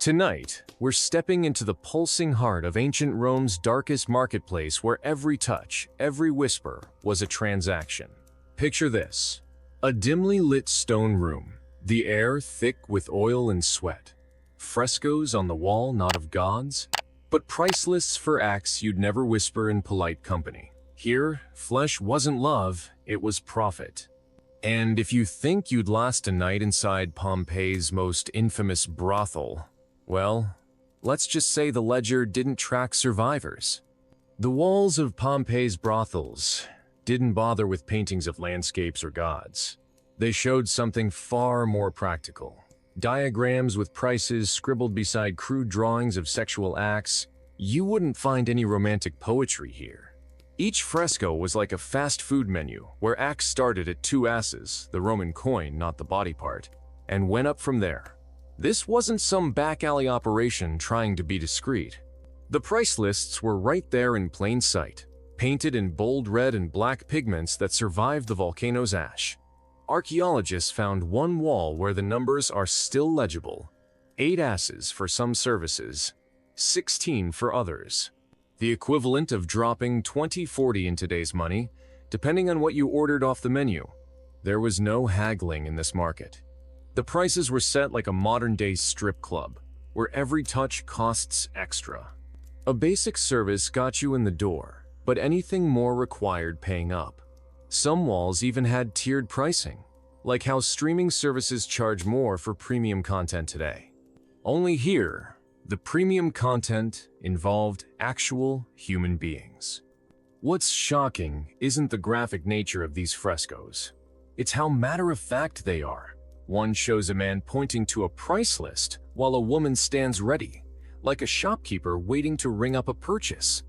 Tonight, we're stepping into the pulsing heart of ancient Rome's darkest marketplace where every touch, every whisper was a transaction. Picture this: a dimly lit stone room, the air thick with oil and sweat, frescoes on the wall not of gods, but price lists for acts you'd never whisper in polite company. Here, flesh wasn't love, it was profit. And if you think you'd last a night inside Pompeii's most infamous brothel, well, let's just say the ledger didn't track survivors. The walls of Pompeii's brothels didn't bother with paintings of landscapes or gods. They showed something far more practical. Diagrams with prices scribbled beside crude drawings of sexual acts. You wouldn't find any romantic poetry here. Each fresco was like a fast food menu, where acts started at 2 asses, the Roman coin, not the body part, and went up from there. This wasn't some back alley operation trying to be discreet. The price lists were right there in plain sight, painted in bold red and black pigments that survived the volcano's ash. Archaeologists found one wall where the numbers are still legible: 8 asses for some services, 16 for others. The equivalent of dropping $20.40 in today's money, depending on what you ordered off the menu. There was no haggling in this market. The prices were set like a modern-day strip club, where every touch costs extra. A basic service got you in the door, but anything more required paying up. Some walls even had tiered pricing, like how streaming services charge more for premium content today. Only here, the premium content involved actual human beings. What's shocking isn't the graphic nature of these frescoes. It's how matter-of-fact they are. One shows a man pointing to a price list while a woman stands ready, like a shopkeeper waiting to ring up a purchase.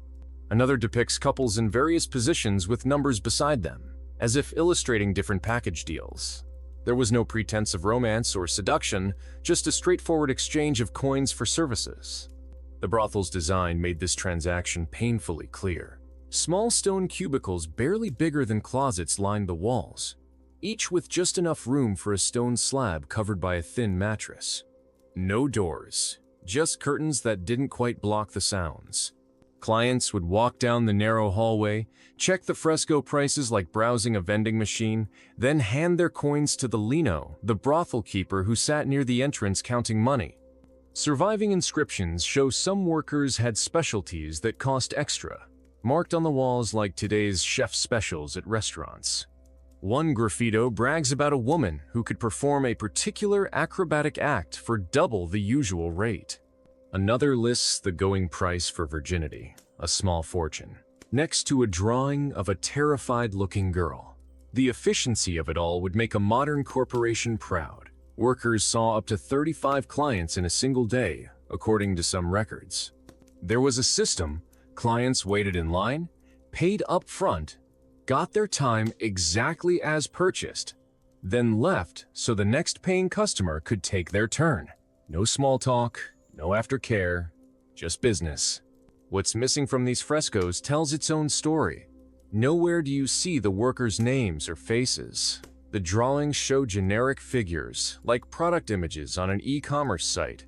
Another depicts couples in various positions with numbers beside them, as if illustrating different package deals. There was no pretense of romance or seduction, just a straightforward exchange of coins for services. The brothel's design made this transaction painfully clear. Small stone cubicles barely bigger than closets lined the walls, each with just enough room for a stone slab covered by a thin mattress. No doors, just curtains that didn't quite block the sounds. Clients would walk down the narrow hallway, check the fresco prices like browsing a vending machine, then hand their coins to the lino, the brothel keeper who sat near the entrance counting money. Surviving inscriptions show some workers had specialties that cost extra, marked on the walls like today's chef specials at restaurants. One graffito brags about a woman who could perform a particular acrobatic act for double the usual rate. Another lists the going price for virginity, a small fortune, next to a drawing of a terrified-looking girl. The efficiency of it all would make a modern corporation proud. Workers saw up to 35 clients in a single day, according to some records. There was a system: clients waited in line, paid up front, got their time exactly as purchased, then left so the next paying customer could take their turn. No small talk, no aftercare, just business. What's missing from these frescoes tells its own story. Nowhere do you see the workers' names or faces. The drawings show generic figures, like product images on an e-commerce site.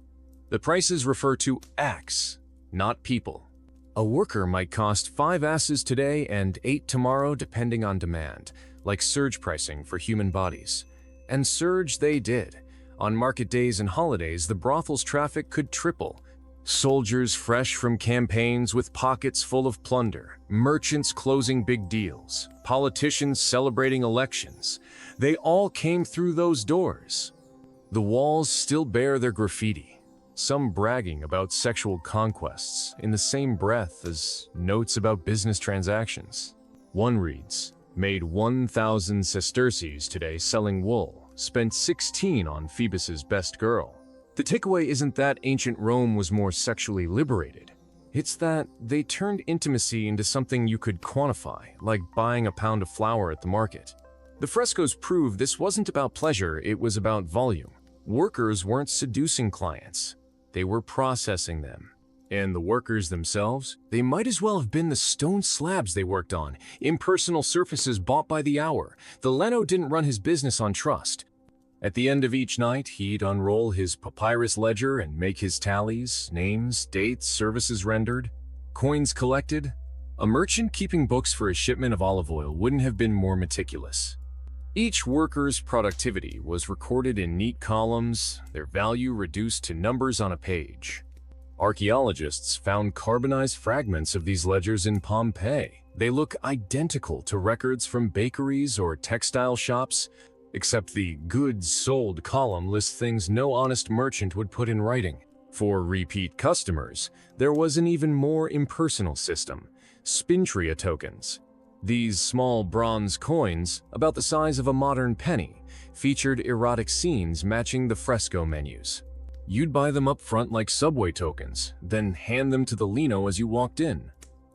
The prices refer to acts, not people. A worker might cost 5 asses today and 8 tomorrow depending on demand, like surge pricing for human bodies. And surge they did. On market days and holidays, the brothel's traffic could triple. Soldiers fresh from campaigns with pockets full of plunder, merchants closing big deals, politicians celebrating elections. They all came through those doors. The walls still bear their graffiti, some bragging about sexual conquests in the same breath as notes about business transactions. One reads, "Made 1,000 sesterces today selling wool. Spent 16 on Phoebus's best girl." The takeaway isn't that ancient Rome was more sexually liberated. It's that they turned intimacy into something you could quantify, like buying a pound of flour at the market. The frescoes prove this wasn't about pleasure, it was about volume. Workers weren't seducing clients, they were processing them. And the workers themselves, they might as well have been the stone slabs they worked on, impersonal surfaces bought by the hour. The Leno didn't run his business on trust. At the end of each night, he'd unroll his papyrus ledger and make his tallies, names, dates, services rendered, coins collected. A merchant keeping books for a shipment of olive oil wouldn't have been more meticulous. Each worker's productivity was recorded in neat columns, their value reduced to numbers on a page. Archaeologists found carbonized fragments of these ledgers in Pompeii. They look identical to records from bakeries or textile shops, except the goods sold column lists things no honest merchant would put in writing. For repeat customers, there was an even more impersonal system: spintria tokens. These small bronze coins, about the size of a modern penny, featured erotic scenes matching the fresco menus. You'd buy them up front like subway tokens, then hand them to the lino as you walked in.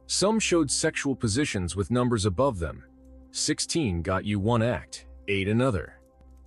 Some showed sexual positions with numbers above them. 16 got you one act, 8 another.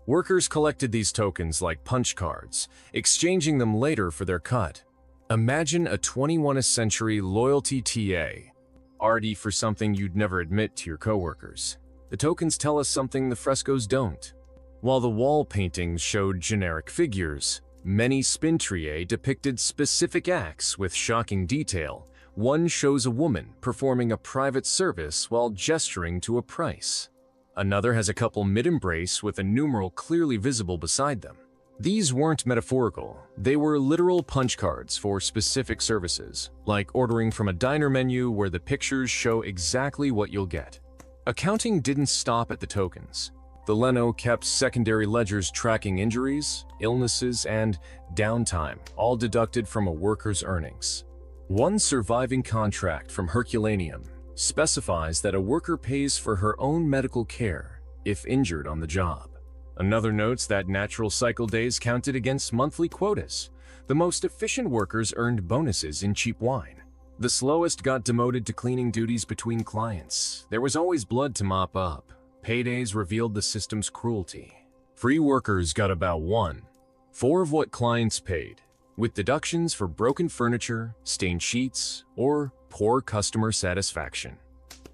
Workers collected these tokens like punch cards, exchanging them later for their cut. Imagine a 21st century loyalty TA, arty for something you'd never admit to your coworkers. The tokens tell us something the frescoes don't. While the wall paintings showed generic figures, many spintriae depicted specific acts with shocking detail. One shows a woman performing a private service while gesturing to a price. Another has a couple mid-embrace with a numeral clearly visible beside them. These weren't metaphorical, they were literal punch cards for specific services, like ordering from a diner menu where the pictures show exactly what you'll get. Accounting didn't stop at the tokens. The Leno kept secondary ledgers tracking injuries, illnesses, and downtime, all deducted from a worker's earnings. One surviving contract from Herculaneum specifies that a worker pays for her own medical care if injured on the job. Another notes that natural cycle days counted against monthly quotas. The most efficient workers earned bonuses in cheap wine. The slowest got demoted to cleaning duties between clients. There was always blood to mop up. Paydays revealed the system's cruelty. Free workers got about 1/4 of what clients paid, with deductions for broken furniture, stained sheets, or poor customer satisfaction.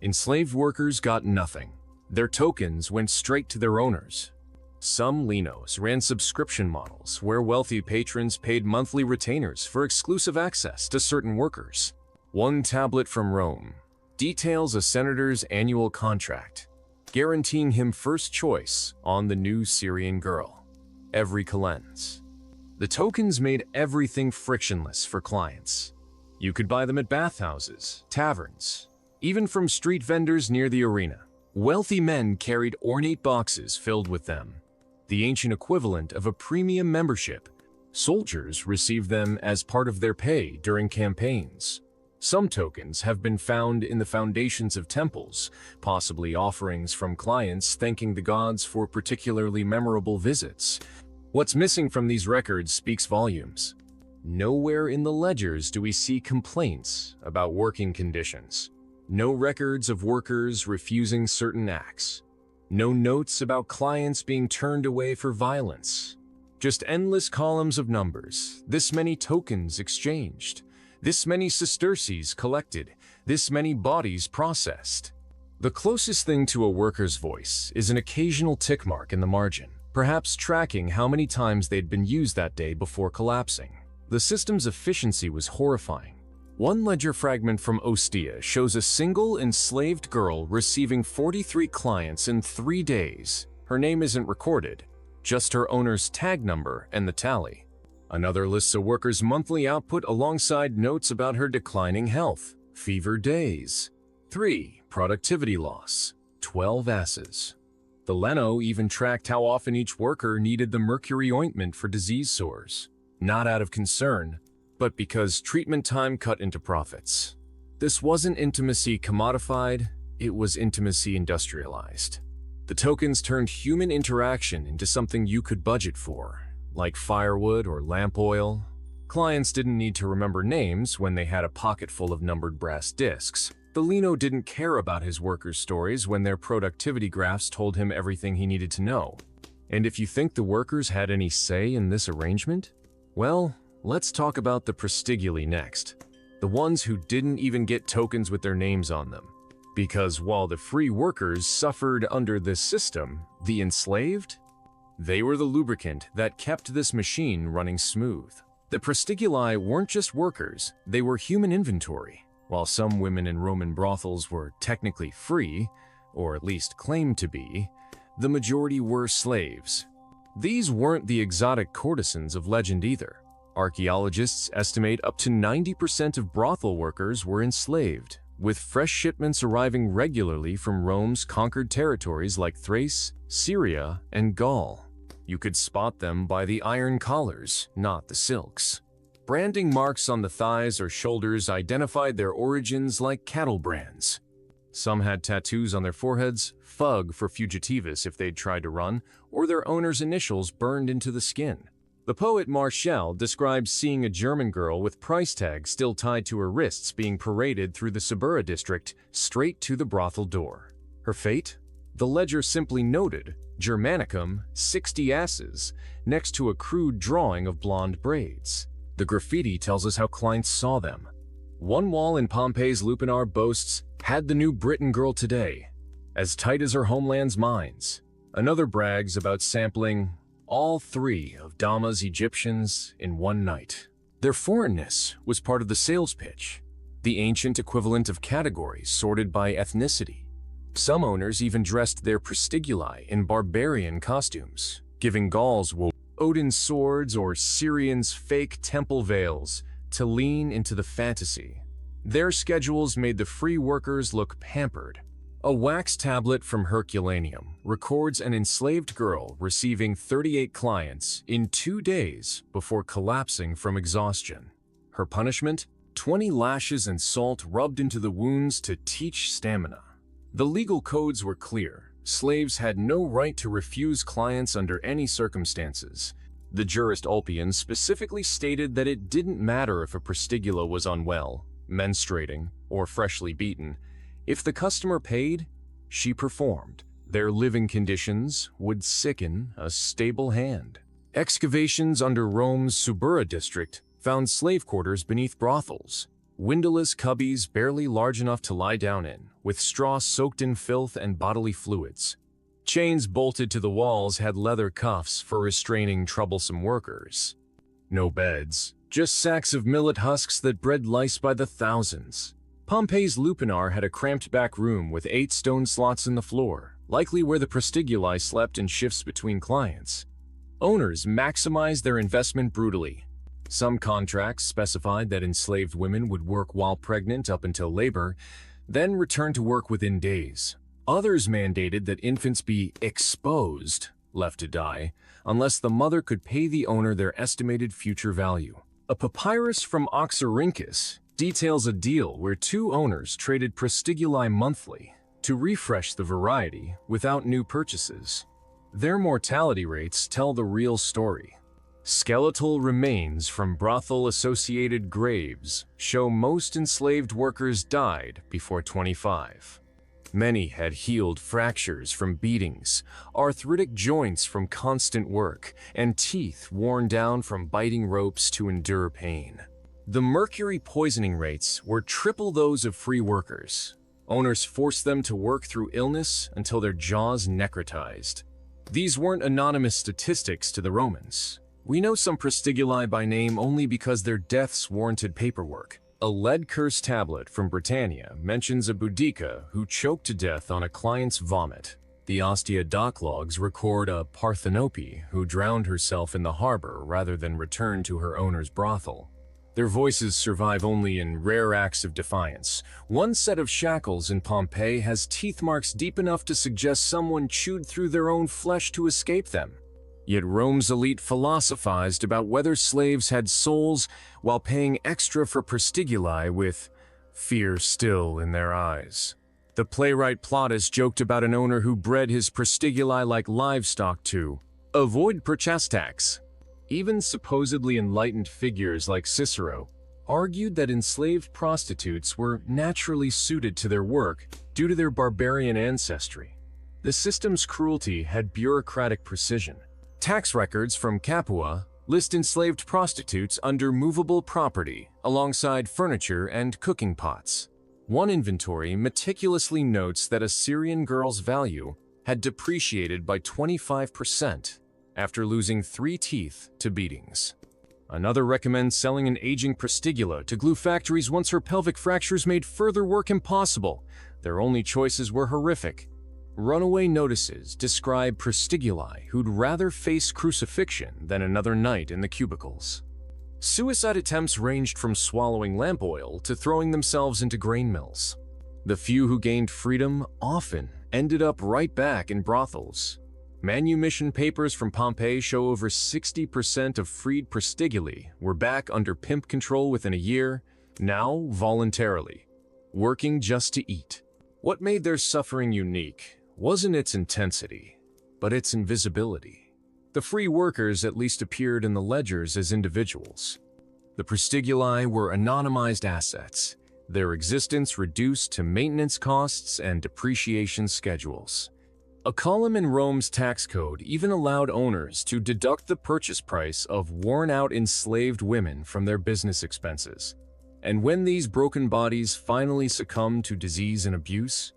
Enslaved workers got nothing. Their tokens went straight to their owners. Some linos ran subscription models where wealthy patrons paid monthly retainers for exclusive access to certain workers. One tablet from Rome details a senator's annual contract, guaranteeing him first choice on the new Syrian girl, every calends. The tokens made everything frictionless for clients. You could buy them at bathhouses, taverns, even from street vendors near the arena. Wealthy men carried ornate boxes filled with them, the ancient equivalent of a premium membership. Soldiers received them as part of their pay during campaigns. Some tokens have been found in the foundations of temples, possibly offerings from clients thanking the gods for particularly memorable visits. What's missing from these records speaks volumes. Nowhere in the ledgers do we see complaints about working conditions. No records of workers refusing certain acts. No notes about clients being turned away for violence. Just endless columns of numbers. This many tokens exchanged. This many sesterces collected. This many bodies processed. The closest thing to a worker's voice is an occasional tick mark in the margin, perhaps tracking how many times they'd been used that day before collapsing. The system's efficiency was horrifying. One ledger fragment from Ostia shows a single enslaved girl receiving 43 clients in 3 days. Her name isn't recorded, just her owner's tag number and the tally. Another lists a worker's monthly output alongside notes about her declining health, fever days. 3. Productivity loss, 12 asses. The Leno even tracked how often each worker needed the mercury ointment for disease sores, not out of concern, but because treatment time cut into profits. This wasn't intimacy commodified, it was intimacy industrialized. The tokens turned human interaction into something you could budget for, like firewood or lamp oil. Clients didn't need to remember names when they had a pocket full of numbered brass discs. The Lino didn't care about his workers' stories when their productivity graphs told him everything he needed to know. And if you think the workers had any say in this arrangement, well, let's talk about the Prestiguli next, the ones who didn't even get tokens with their names on them. Because while the free workers suffered under this system, the enslaved? They were the lubricant that kept this machine running smooth. The prostiguli weren't just workers, they were human inventory. While some women in Roman brothels were technically free, or at least claimed to be, the majority were slaves. These weren't the exotic courtesans of legend either. Archaeologists estimate up to 90% of brothel workers were enslaved, with fresh shipments arriving regularly from Rome's conquered territories like Thrace, Syria, and Gaul. You could spot them by the iron collars, not the silks. Branding marks on the thighs or shoulders identified their origins like cattle brands. Some had tattoos on their foreheads, fug for fugitivus if they'd tried to run, or their owner's initials burned into the skin. The poet Martial describes seeing a German girl with price tags still tied to her wrists being paraded through the Suburra district straight to the brothel door. Her fate? The ledger simply noted, Germanicum, 60 asses, next to a crude drawing of blonde braids. The graffiti tells us how clients saw them. One wall in Pompeii's Lupinar boasts, "Had the new Britain girl today, as tight as her homeland's mines." Another brags about sampling all 3 of Dama's Egyptians in one night. Their foreignness was part of the sales pitch, the ancient equivalent of categories sorted by ethnicity. Some owners even dressed their prostiguli in barbarian costumes, giving Gauls Odin's swords or Syrians fake temple veils to lean into the fantasy. Their schedules made the free workers look pampered. A wax tablet from Herculaneum records an enslaved girl receiving 38 clients in 2 days before collapsing from exhaustion. Her punishment? 20 lashes and salt rubbed into the wounds to teach stamina. The legal codes were clear. Slaves had no right to refuse clients under any circumstances. The jurist Ulpian specifically stated that it didn't matter if a prostigula was unwell, menstruating, or freshly beaten. If the customer paid, she performed. Their living conditions would sicken a stable hand. Excavations under Rome's Suburra district found slave quarters beneath brothels. Windowless cubbies barely large enough to lie down in, with straw soaked in filth and bodily fluids. Chains bolted to the walls had leather cuffs for restraining troublesome workers. No beds, just sacks of millet husks that bred lice by the thousands. Pompeii's Lupinar had a cramped back room with 8 stone slots in the floor, likely where the prostiguli slept in shifts between clients. Owners maximized their investment brutally. Some contracts specified that enslaved women would work while pregnant up until labor, then return to work within days. Others mandated that infants be exposed, left to die, unless the mother could pay the owner their estimated future value. A papyrus from Oxyrhynchus details a deal where 2 owners traded prostiguli monthly to refresh the variety without new purchases. Their mortality rates tell the real story. Skeletal remains from brothel-associated graves show most enslaved workers died before 25. Many had healed fractures from beatings, arthritic joints from constant work, and teeth worn down from biting ropes to endure pain. The mercury poisoning rates were triple those of free workers. Owners forced them to work through illness until their jaws necrotized. These weren't anonymous statistics to the Romans. We know some prostiguli by name only because their deaths warranted paperwork. A lead-cursed tablet from Britannia mentions a Boudica who choked to death on a client's vomit. The Ostia dock logs record a Parthenope who drowned herself in the harbor rather than return to her owner's brothel. Their voices survive only in rare acts of defiance. One set of shackles in Pompeii has teeth marks deep enough to suggest someone chewed through their own flesh to escape them. Yet Rome's elite philosophized about whether slaves had souls while paying extra for prostiguli with fear still in their eyes. The playwright Plautus joked about an owner who bred his prostiguli like livestock to avoid purchase tax. Even supposedly enlightened figures like Cicero argued that enslaved prostitutes were naturally suited to their work due to their barbarian ancestry. The system's cruelty had bureaucratic precision. Tax records from Capua list enslaved prostitutes under movable property alongside furniture and cooking pots. One inventory meticulously notes that a Syrian girl's value had depreciated by 25%. after losing 3 teeth to beatings. Another recommends selling an aging prostigula to glue factories once her pelvic fractures made further work impossible. Their only choices were horrific. Runaway notices describe prostigulae who'd rather face crucifixion than another night in the cubicles. Suicide attempts ranged from swallowing lamp oil to throwing themselves into grain mills. The few who gained freedom often ended up right back in brothels. Manumission papers from Pompeii show over 60% of freed prostigulae were back under pimp control within a year, now voluntarily, working just to eat. What made their suffering unique wasn't its intensity, but its invisibility. The free workers at least appeared in the ledgers as individuals. The prostigulae were anonymized assets, their existence reduced to maintenance costs and depreciation schedules. A column in Rome's tax code even allowed owners to deduct the purchase price of worn-out enslaved women from their business expenses. And when these broken bodies finally succumbed to disease and abuse,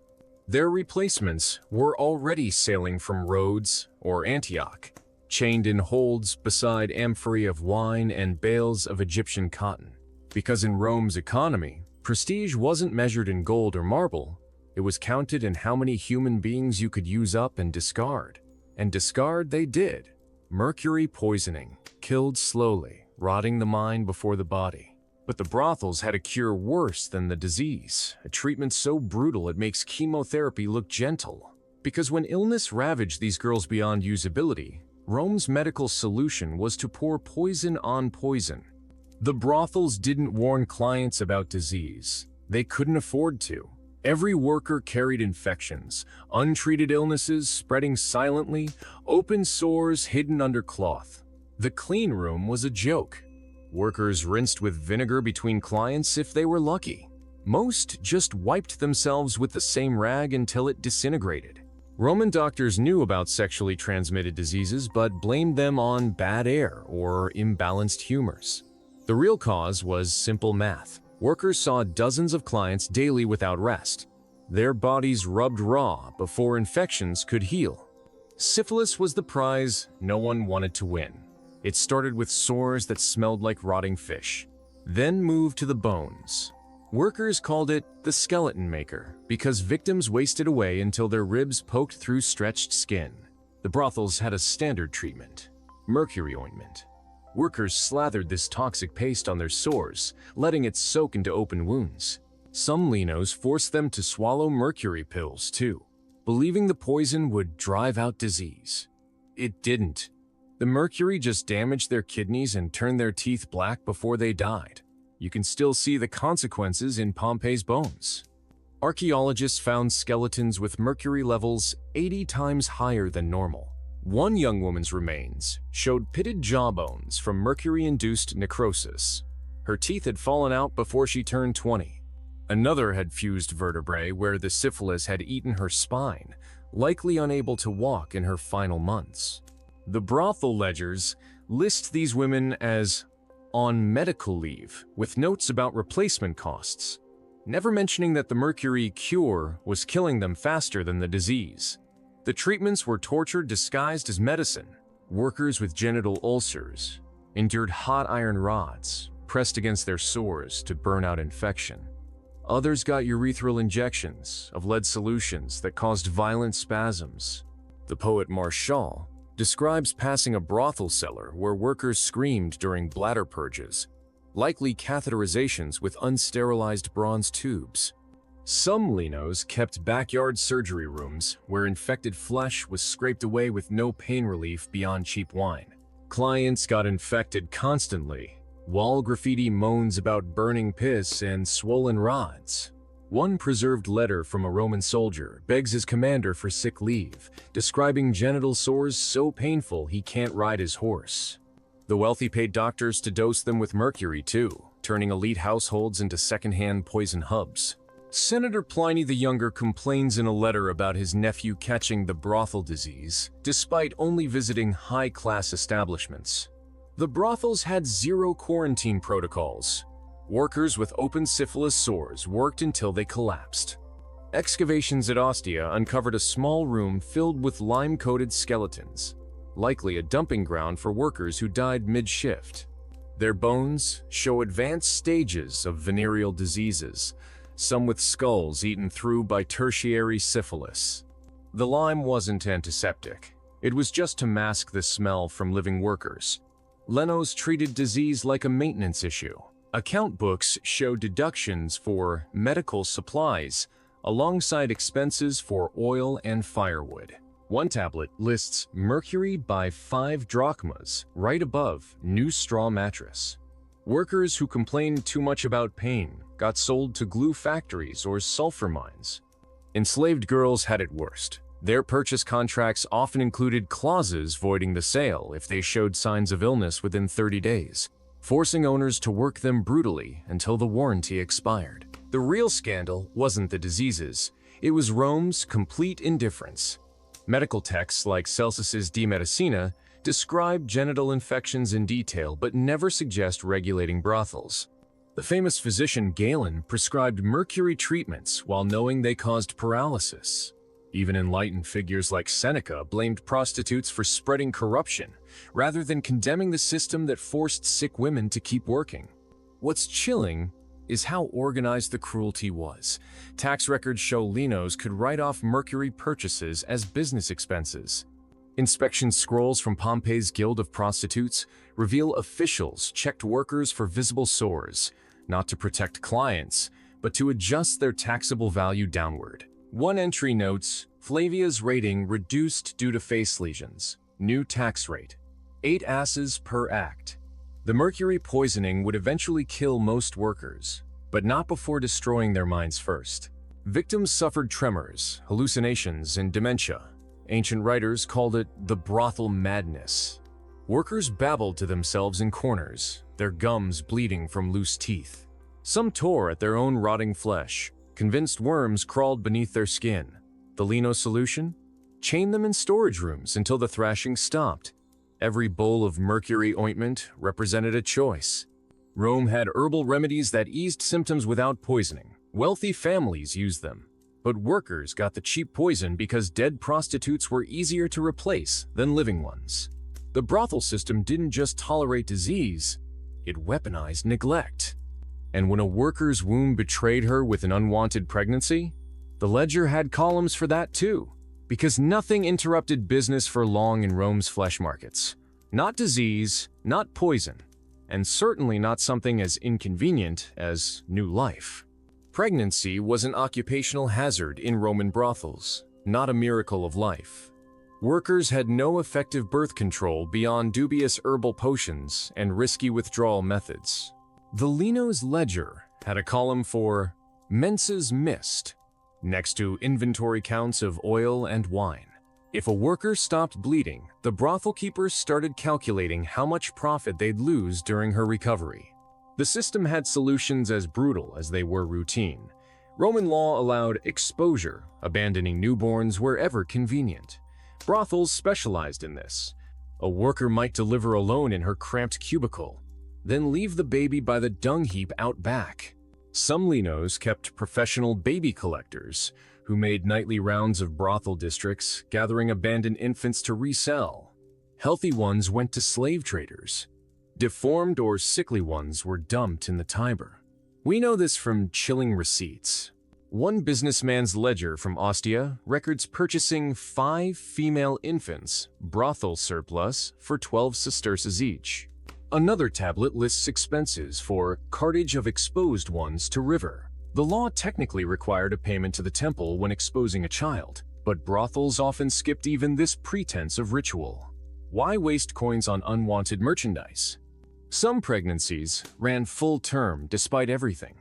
their replacements were already sailing from Rhodes or Antioch, chained in holds beside amphorae of wine and bales of Egyptian cotton. Because in Rome's economy, prestige wasn't measured in gold or marble, it was counted in how many human beings you could use up and discard. And discard they did. Mercury poisoning, killed slowly, rotting the mind before the body. But the brothels had a cure worse than the disease, a treatment so brutal it makes chemotherapy look gentle. Because when illness ravaged these girls beyond usability, Rome's medical solution was to pour poison on poison. The brothels didn't warn clients about disease. They couldn't afford to. Every worker carried infections, untreated illnesses spreading silently, open sores hidden under cloth. The clean room was a joke. Workers rinsed with vinegar between clients if they were lucky. Most just wiped themselves with the same rag until it disintegrated. Roman doctors knew about sexually transmitted diseases but blamed them on bad air or imbalanced humors. The real cause was simple math. Workers saw dozens of clients daily without rest. Their bodies rubbed raw before infections could heal. Syphilis was the prize no one wanted to win. It started with sores that smelled like rotting fish, then moved to the bones. Workers called it the skeleton maker because victims wasted away until their ribs poked through stretched skin. The brothels had a standard treatment: mercury ointment. Workers slathered this toxic paste on their sores, letting it soak into open wounds. Some linos forced them to swallow mercury pills too, believing the poison would drive out disease. It didn't. The mercury just damaged their kidneys and turned their teeth black before they died. You can still see the consequences in Pompeii's bones. Archaeologists found skeletons with mercury levels 80 times higher than normal. One young woman's remains showed pitted jawbones from mercury-induced necrosis. Her teeth had fallen out before she turned 20. Another had fused vertebrae where the syphilis had eaten her spine, likely unable to walk in her final months. The brothel ledgers list these women as on medical leave, with notes about replacement costs, never mentioning that the mercury cure was killing them faster than the disease. The treatments were torture disguised as medicine. Workers with genital ulcers endured hot iron rods pressed against their sores to burn out infection. Others got urethral injections of lead solutions that caused violent spasms. The poet Martial describes passing a brothel cellar where workers screamed during bladder purges, likely catheterizations with unsterilized bronze tubes. Some linos kept backyard surgery rooms where infected flesh was scraped away with no pain relief beyond cheap wine. Clients got infected constantly. Wall graffiti moans about burning piss and swollen rods. One preserved letter from a Roman soldier begs his commander for sick leave, describing genital sores so painful he can't ride his horse. The wealthy paid doctors to dose them with mercury too, turning elite households into second-hand poison hubs. Senator Pliny the Younger complains in a letter about his nephew catching the brothel disease, despite only visiting high-class establishments. The brothels had zero quarantine protocols. Workers with open syphilis sores worked until they collapsed. Excavations at Ostia uncovered a small room filled with lime-coated skeletons. likely a dumping ground for workers who died mid-shift. Their bones show advanced stages of venereal diseases, some with skulls eaten through by tertiary syphilis. The lime wasn't antiseptic. It was just to mask the smell from living workers. Leno's treated disease like a maintenance issue. Account books show deductions for medical supplies, alongside expenses for oil and firewood. One tablet lists mercury by 5 drachmas, right above new straw mattress. Workers who complained too much about pain got sold to glue factories or sulfur mines. Enslaved girls had it worst. Their purchase contracts often included clauses voiding the sale if they showed signs of illness within 30 days, forcing owners to work them brutally until the warranty expired. The real scandal wasn't the diseases, it was Rome's complete indifference. Medical texts like Celsus's De Medicina describe genital infections in detail but never suggest regulating brothels. The famous physician Galen prescribed mercury treatments while knowing they caused paralysis. Even enlightened figures like Seneca blamed prostitutes for spreading corruption, rather than condemning the system that forced sick women to keep working. What's chilling is how organized the cruelty was. Tax records show Linos could write off mercury purchases as business expenses. Inspection scrolls from Pompey's Guild of Prostitutes reveal officials checked workers for visible sores, not to protect clients, but to adjust their taxable value downward. One entry notes, Flavia's rating reduced due to face lesions. New tax rate, 8 asses per act. The mercury poisoning would eventually kill most workers, but not before destroying their minds first. Victims suffered tremors, hallucinations, and dementia. Ancient writers called it the brothel madness. Workers babbled to themselves in corners, their gums bleeding from loose teeth. Some tore at their own rotting flesh. Convinced worms crawled beneath their skin. The Lino solution? Chain them in storage rooms until the thrashing stopped. Every bowl of mercury ointment represented a choice. Rome had herbal remedies that eased symptoms without poisoning. Wealthy families used them. But workers got the cheap poison because dead prostitutes were easier to replace than living ones. The brothel system didn't just tolerate disease, it weaponized neglect. And when a worker's womb betrayed her with an unwanted pregnancy, the ledger had columns for that too, because nothing interrupted business for long in Rome's flesh markets. Not disease, not poison, and certainly not something as inconvenient as new life. Pregnancy was an occupational hazard in Roman brothels, not a miracle of life. Workers had no effective birth control beyond dubious herbal potions and risky withdrawal methods. The Lino's ledger had a column for menses missed, next to inventory counts of oil and wine. If a worker stopped bleeding, the brothel keepers started calculating how much profit they'd lose during her recovery. The system had solutions as brutal as they were routine. Roman law allowed exposure, abandoning newborns wherever convenient. Brothels specialized in this. A worker might deliver alone in her cramped cubicle, then leave the baby by the dung heap out back. Some Linos kept professional baby collectors, who made nightly rounds of brothel districts, gathering abandoned infants to resell. Healthy ones went to slave traders. Deformed or sickly ones were dumped in the Tiber. We know this from chilling receipts. One businessman's ledger from Ostia records purchasing 5 female infants, brothel surplus, for 12 sesterces each. Another tablet lists expenses for cartage of exposed ones to river. The law technically required a payment to the temple when exposing a child, but brothels often skipped even this pretense of ritual. Why waste coins on unwanted merchandise? Some pregnancies ran full term despite everything.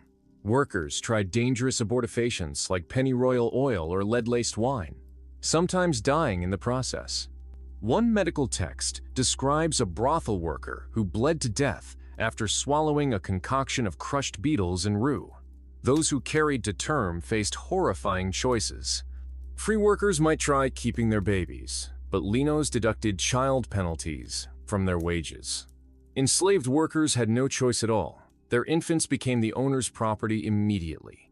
Workers tried dangerous abortifacients like pennyroyal oil or lead-laced wine, sometimes dying in the process. One medical text describes a brothel worker who bled to death after swallowing a concoction of crushed beetles and rue. Those who carried to term faced horrifying choices. Free workers might try keeping their babies, but Linos deducted child penalties from their wages. Enslaved workers had no choice at all. Their infants became the owner's property immediately.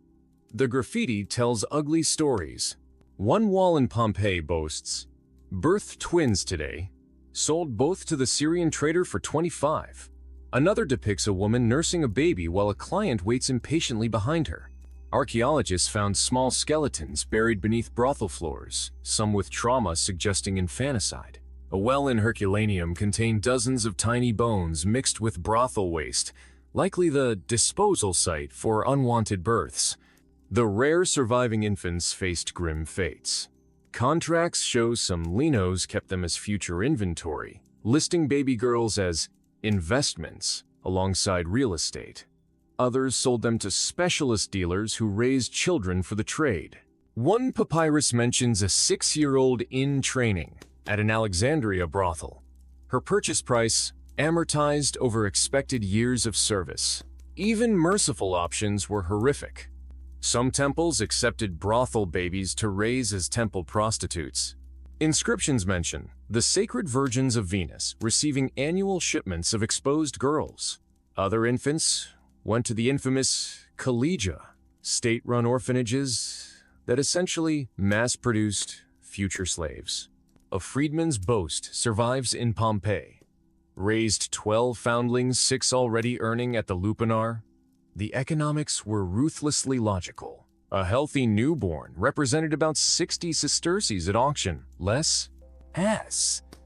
The graffiti tells ugly stories. One wall in Pompeii boasts, "Birthed twins today, sold both to the Syrian trader for 25. Another depicts a woman nursing a baby while a client waits impatiently behind her. Archaeologists found small skeletons buried beneath brothel floors, some with trauma suggesting infanticide. A well in Herculaneum contained dozens of tiny bones mixed with brothel waste, likely the disposal site for unwanted births. The rare surviving infants faced grim fates. Contracts show some linos kept them as future inventory, listing baby girls as investments alongside real estate. Others sold them to specialist dealers who raised children for the trade. One papyrus mentions a 6-year-old in training at an Alexandria brothel. Her purchase price amortized over expected years of service. Even merciful options were horrific. Some temples accepted brothel babies to raise as temple prostitutes. Inscriptions mention the sacred virgins of Venus receiving annual shipments of exposed girls. Other infants went to the infamous collegia, state-run orphanages that essentially mass-produced future slaves. A freedman's boast survives in Pompeii. Raised 12 foundlings, 6 already earning at the lupanar. The economics were ruthlessly logical. A healthy newborn represented about 60 sesterces at auction, less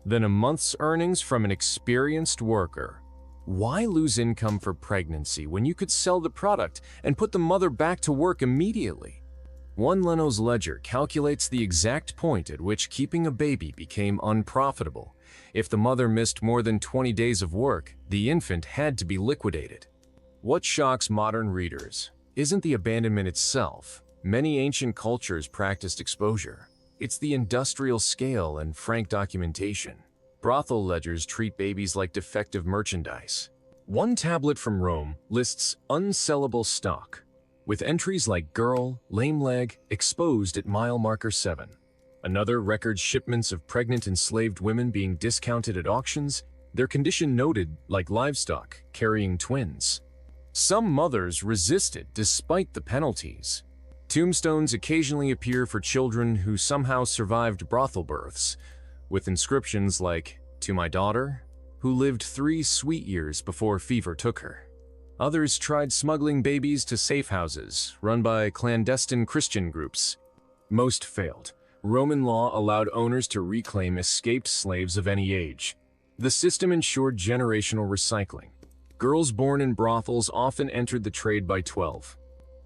than a month's earnings from an experienced worker. Why lose income for pregnancy when you could sell the product and put the mother back to work immediately? One Leno's ledger calculates the exact point at which keeping a baby became unprofitable. If the mother missed more than 20 days of work, the infant had to be liquidated. What shocks modern readers isn't the abandonment itself. Many ancient cultures practiced exposure. It's the industrial scale and frank documentation. Brothel ledgers treat babies like defective merchandise. One tablet from Rome lists unsellable stock, with entries like girl, lame leg, exposed at mile marker 7. Another records shipments of pregnant enslaved women being discounted at auctions, their condition noted like livestock carrying twins. Some mothers resisted despite the penalties. Tombstones occasionally appear for children who somehow survived brothel births, with inscriptions like, "To my daughter, who lived 3 sweet years before fever took her." Others tried smuggling babies to safe houses run by clandestine Christian groups. Most failed. Roman law allowed owners to reclaim escaped slaves of any age. The system ensured generational recycling. Girls born in brothels often entered the trade by 12.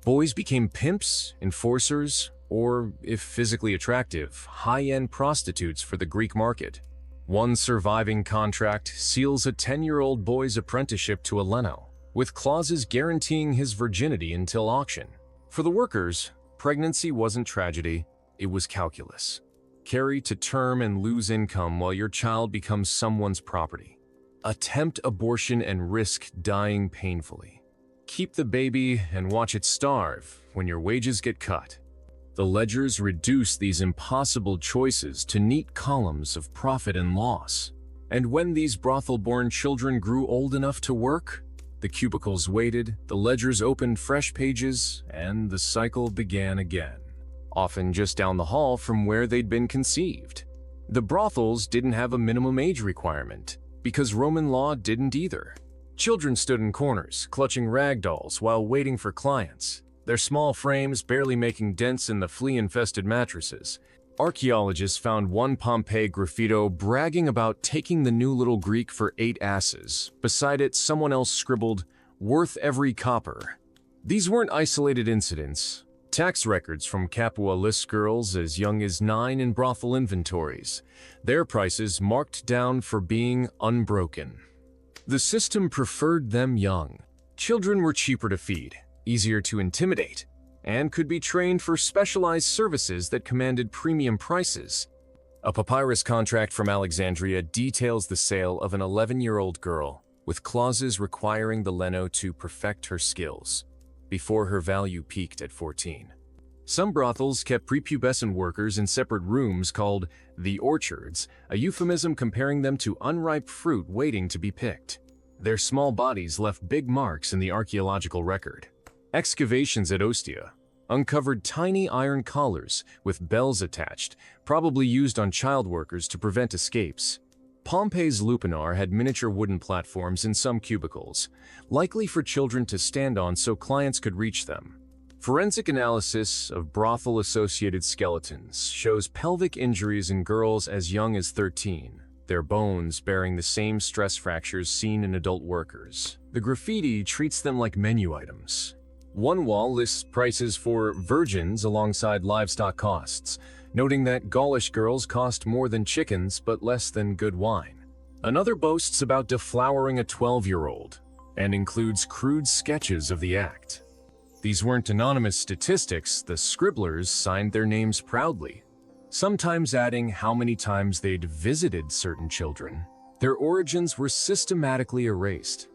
Boys became pimps, enforcers, or, if physically attractive, high-end prostitutes for the Greek market. One surviving contract seals a 10-year-old boy's apprenticeship to a Leno, with clauses guaranteeing his virginity until auction. For the workers, pregnancy wasn't tragedy, it was calculus. Carry to term and lose income while your child becomes someone's property. Attempt abortion and risk dying painfully. Keep the baby and watch it starve when your wages get cut. The ledgers reduce these impossible choices to neat columns of profit and loss. And when these brothel-born children grew old enough to work, the cubicles waited, the ledgers opened fresh pages, and the cycle began again, often just down the hall from where they'd been conceived. The brothels didn't have a minimum age requirement, because Roman law didn't either. Children stood in corners, clutching rag dolls while waiting for clients, their small frames barely making dents in the flea-infested mattresses. Archaeologists found one Pompeii graffito bragging about taking the new little Greek for 8 asses. Beside it, someone else scribbled, "Worth every copper." These weren't isolated incidents. Tax records from Capua list girls as young as 9 in brothel inventories, their prices marked down for being unbroken. The system preferred them young. Children were cheaper to feed, easier to intimidate, and could be trained for specialized services that commanded premium prices. A papyrus contract from Alexandria details the sale of an 11-year-old girl, with clauses requiring the Leno to perfect her skills before her value peaked at 14. Some brothels kept prepubescent workers in separate rooms called the orchards, a euphemism comparing them to unripe fruit waiting to be picked. Their small bodies left big marks in the archaeological record. Excavations at Ostia uncovered tiny iron collars with bells attached, probably used on child workers to prevent escapes. Pompeii's lupanar had miniature wooden platforms in some cubicles, likely for children to stand on so clients could reach them. Forensic analysis of brothel-associated skeletons shows pelvic injuries in girls as young as 13, their bones bearing the same stress fractures seen in adult workers. The graffiti treats them like menu items. One wall lists prices for virgins alongside livestock costs, noting that Gaulish girls cost more than chickens but less than good wine. Another boasts about deflowering a 12-year-old and includes crude sketches of the act. These weren't anonymous statistics, the scribblers signed their names proudly, sometimes adding how many times they'd visited certain children. Their origins were systematically erased.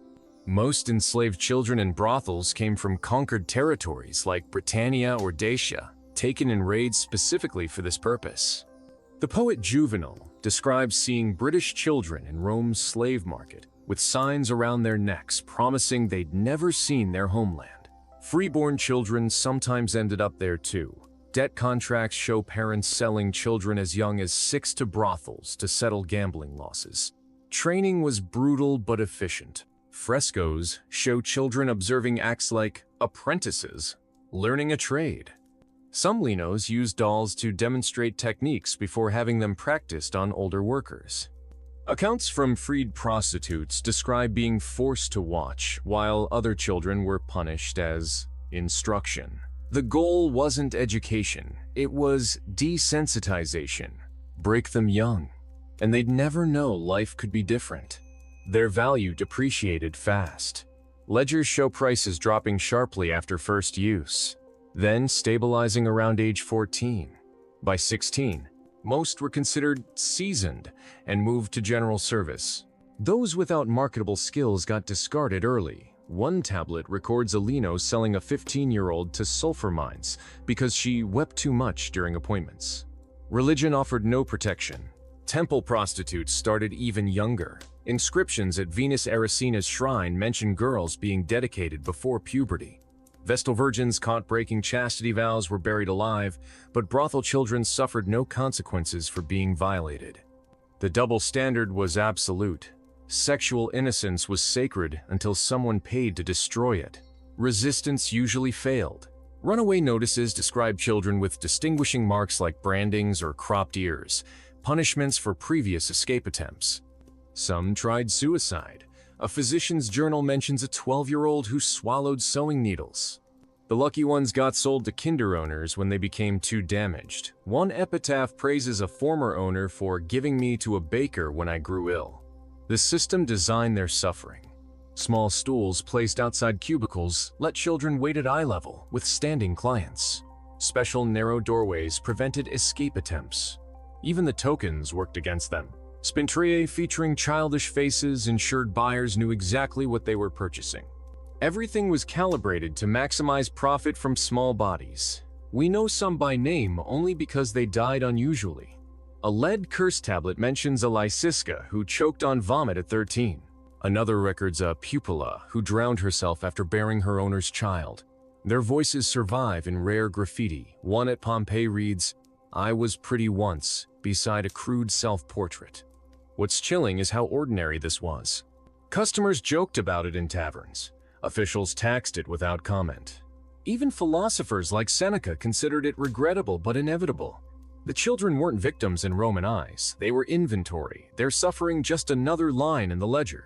Most enslaved children in brothels came from conquered territories like Britannia or Dacia, taken in raids specifically for this purpose. The poet Juvenal describes seeing British children in Rome's slave market, with signs around their necks promising they'd never seen their homeland. Freeborn children sometimes ended up there too. Debt contracts show parents selling children as young as 6 to brothels to settle gambling losses. Training was brutal but efficient. Frescoes show children observing acts like apprentices, learning a trade. Some linos use dolls to demonstrate techniques before having them practiced on older workers. Accounts from freed prostitutes describe being forced to watch, while other children were punished as instruction. The goal wasn't education, it was desensitization. Break them young, and they'd never know life could be different. Their value depreciated fast. Ledgers show prices dropping sharply after first use, then stabilizing around age 14. By 16, most were considered seasoned and moved to general service. Those without marketable skills got discarded early. One tablet records a lino selling a 15-year-old to sulfur mines because she wept too much during appointments. Religion offered no protection. Temple prostitutes started even younger. Inscriptions at Venus Erycina's shrine mention girls being dedicated before puberty. Vestal virgins caught breaking chastity vows were buried alive, but brothel children suffered no consequences for being violated. The double standard was absolute. Sexual innocence was sacred until someone paid to destroy it. Resistance usually failed. Runaway notices describe children with distinguishing marks like brandings or cropped ears, punishments for previous escape attempts. Some tried suicide. A physician's journal mentions a 12-year-old who swallowed sewing needles. The lucky ones got sold to kinder owners when they became too damaged. One epitaph praises a former owner for giving me to a baker when I grew ill. The system designed their suffering. Small stools placed outside cubicles let children wait at eye level with standing clients. Special narrow doorways prevented escape attempts. Even the tokens worked against them. Spintriae featuring childish faces ensured buyers knew exactly what they were purchasing. Everything was calibrated to maximize profit from small bodies. We know some by name only because they died unusually. A lead curse tablet mentions a Lysiska who choked on vomit at 13. Another records a pupilla who drowned herself after bearing her owner's child. Their voices survive in rare graffiti. One at Pompeii reads, "I was pretty once," beside a crude self-portrait. What's chilling is how ordinary this was. Customers joked about it in taverns. Officials taxed it without comment. Even philosophers like Seneca considered it regrettable but inevitable. The children weren't victims in Roman eyes. They were inventory, their suffering just another line in the ledger.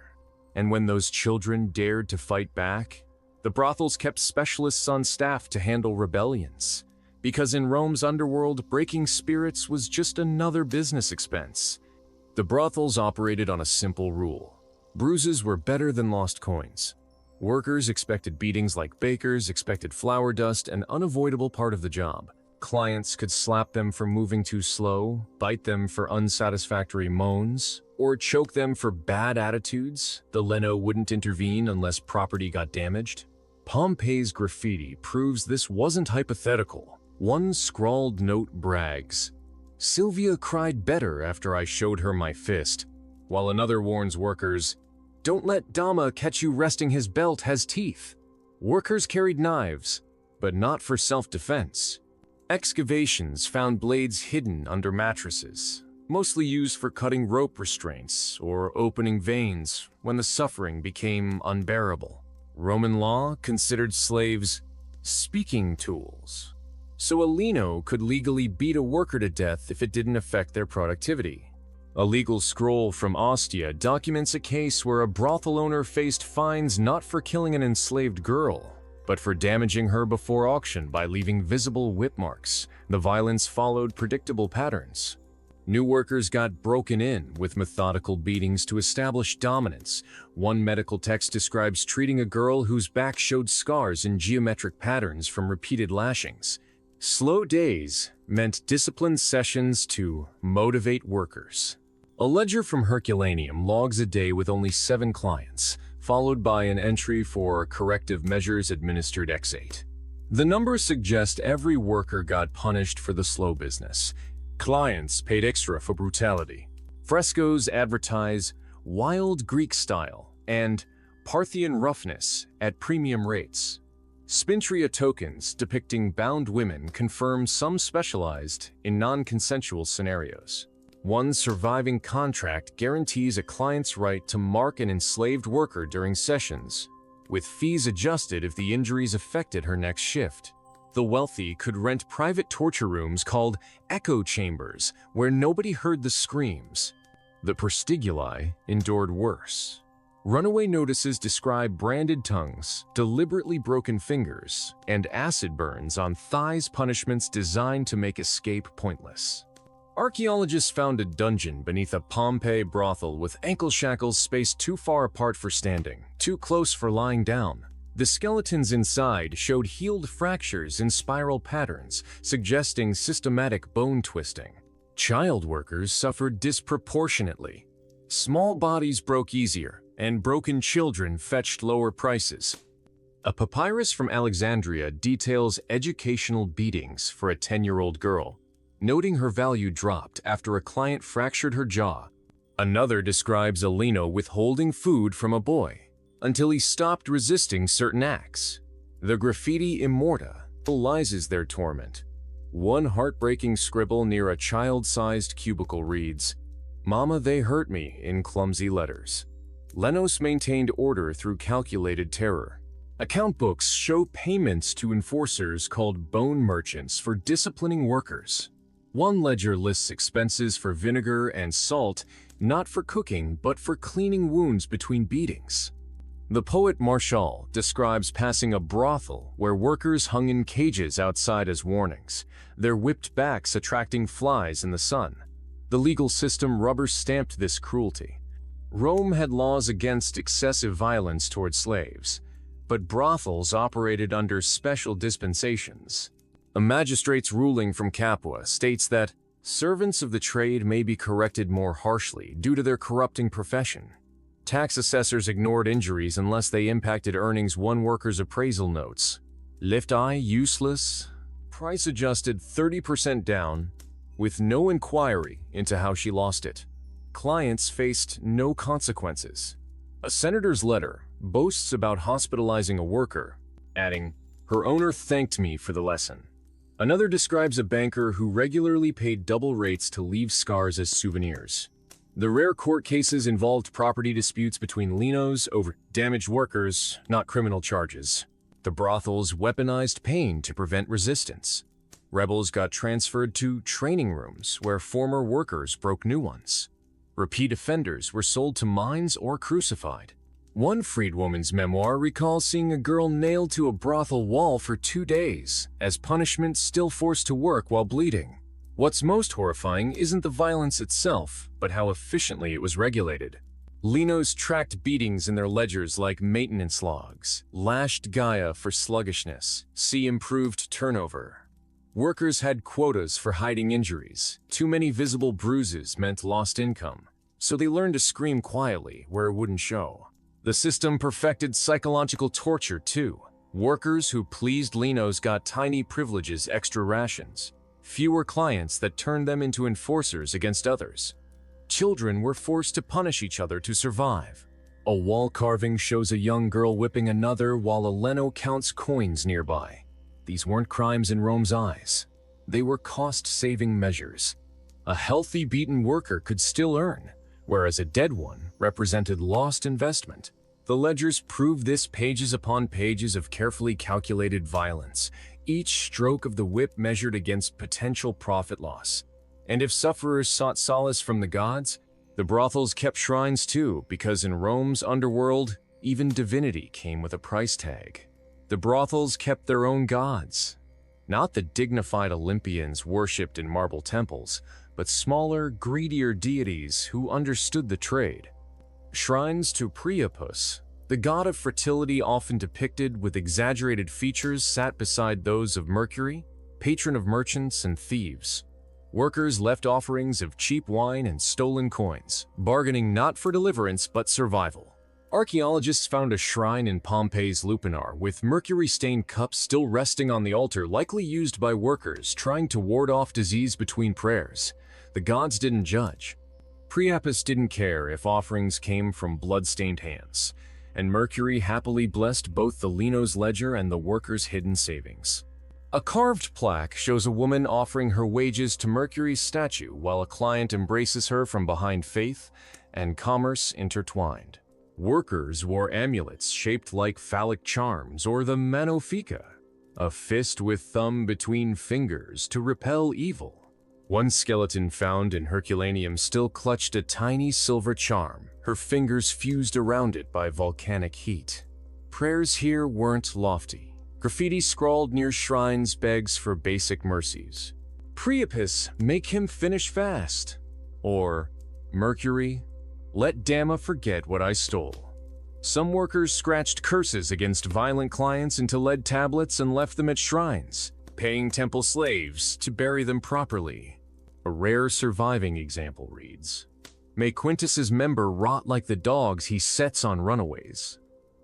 And when those children dared to fight back, the brothels kept specialists on staff to handle rebellions. Because in Rome's underworld, breaking spirits was just another business expense. The brothels operated on a simple rule. Bruises were better than lost coins. Workers expected beatings like bakers expected flour dust, an unavoidable part of the job. Clients could slap them for moving too slow, bite them for unsatisfactory moans, or choke them for bad attitudes. The Leno wouldn't intervene unless property got damaged. Pompeii's graffiti proves this wasn't hypothetical. One scrawled note brags, "Sylvia cried better after I showed her my fist," while another warns workers, "Don't let Dama catch you resting his belt has teeth." Workers carried knives, but not for self-defense. Excavations found blades hidden under mattresses. mostly used for cutting rope restraints or opening veins when the suffering became unbearable. Roman law considered slaves speaking tools, so a lino could legally beat a worker to death if it didn't affect their productivity. A legal scroll from Ostia documents a case where a brothel owner faced fines not for killing an enslaved girl, but for damaging her before auction by leaving visible whip marks. The violence followed predictable patterns. New workers got broken in with methodical beatings to establish dominance. One medical text describes treating a girl whose back showed scars in geometric patterns from repeated lashings. Slow days meant disciplined sessions to motivate workers. A ledger from Herculaneum logs a day with only 7 clients, followed by an entry for corrective measures administered X8. The numbers suggest every worker got punished for the slow business. Clients paid extra for brutality. Frescoes advertise wild Greek style and Parthian roughness at premium rates. Spintria tokens depicting bound women confirm some specialized in non-consensual scenarios. One surviving contract guarantees a client's right to mark an enslaved worker during sessions, with fees adjusted if the injuries affected her next shift. The wealthy could rent private torture rooms called echo chambers, where nobody heard the screams. The prostiguli endured worse. Runaway notices describe branded tongues, deliberately broken fingers, and acid burns on thighs, punishments designed to make escape pointless. Archaeologists found a dungeon beneath a Pompeii brothel with ankle shackles spaced too far apart for standing, too close for lying down. The skeletons inside showed healed fractures in spiral patterns, suggesting systematic bone twisting. Child workers suffered disproportionately. Small bodies broke easier, and broken children fetched lower prices. A papyrus from Alexandria details educational beatings for a 10-year-old girl, noting her value dropped after a client fractured her jaw. Another describes a lino withholding food from a boy until he stopped resisting certain acts. The graffiti immorta symbolizes their torment. One heartbreaking scribble near a child-sized cubicle reads, "Mama, they hurt me," in clumsy letters. Lenos maintained order through calculated terror. Account books show payments to enforcers called bone merchants for disciplining workers. One ledger lists expenses for vinegar and salt, not for cooking, but for cleaning wounds between beatings. The poet Martial describes passing a brothel where workers hung in cages outside as warnings, their whipped backs attracting flies in the sun. The legal system rubber-stamped this cruelty. Rome had laws against excessive violence toward slaves, but brothels operated under special dispensations. A magistrate's ruling from Capua states that servants of the trade may be corrected more harshly due to their corrupting profession. Tax assessors ignored injuries unless they impacted earnings. One worker's appraisal notes, "Left eye useless, price adjusted 30% down, with no inquiry into how she lost it. Clients faced no consequences." A senator's letter boasts about hospitalizing a worker, adding, "Her owner thanked me for the lesson." Another describes a banker who regularly paid double rates to leave scars as souvenirs. The rare court cases involved property disputes between linos over damaged workers, not criminal charges. The brothels weaponized pain to prevent resistance. Rebels got transferred to training rooms where former workers broke new ones. Repeat offenders were sold to mines or crucified. One freedwoman's memoir recalls seeing a girl nailed to a brothel wall for 2 days, as punishment, still forced to work while bleeding. What's most horrifying isn't the violence itself, but how efficiently it was regulated. Linos tracked beatings in their ledgers like maintenance logs, lashed Gaia for sluggishness, see improved turnover. Workers had quotas for hiding injuries. Too many visible bruises meant lost income, so they learned to scream quietly where it wouldn't show. The system perfected psychological torture too. Workers who pleased linos got tiny privileges, extra rations, fewer clients that turned them into enforcers against others. Children were forced to punish each other to survive. A wall carving shows a young girl whipping another while a leno counts coins nearby. These weren't crimes in Rome's eyes. They were cost-saving measures. A healthy beaten worker could still earn, whereas a dead one represented lost investment. The ledgers prove this pages upon pages of carefully calculated violence, each stroke of the whip measured against potential profit loss. And if sufferers sought solace from the gods, the brothels kept shrines too, because in Rome's underworld, even divinity came with a price tag. The brothels kept their own gods, not the dignified Olympians worshipped in marble temples, but smaller, greedier deities who understood the trade. Shrines to Priapus, the god of fertility often depicted with exaggerated features, sat beside those of Mercury, patron of merchants and thieves. Workers left offerings of cheap wine and stolen coins, bargaining not for deliverance but survival. Archaeologists found a shrine in Pompeii's Lupanar with mercury-stained cups still resting on the altar, likely used by workers trying to ward off disease between prayers. The gods didn't judge. Priapus didn't care if offerings came from blood-stained hands, and Mercury happily blessed both the lino's ledger and the workers' hidden savings. A carved plaque shows a woman offering her wages to Mercury's statue while a client embraces her from behind, faith and commerce intertwined. Workers wore amulets shaped like phallic charms or the Manofica, a fist with thumb between fingers to repel evil. One skeleton found in Herculaneum still clutched a tiny silver charm, her fingers fused around it by volcanic heat. Prayers here weren't lofty. Graffiti scrawled near shrines begs for basic mercies. Priapus, make him finish fast. Or, Mercury, let Damma forget what I stole. Some workers scratched curses against violent clients into lead tablets and left them at shrines, paying temple slaves to bury them properly. A rare surviving example reads, "May Quintus's member rot like the dogs he sets on runaways."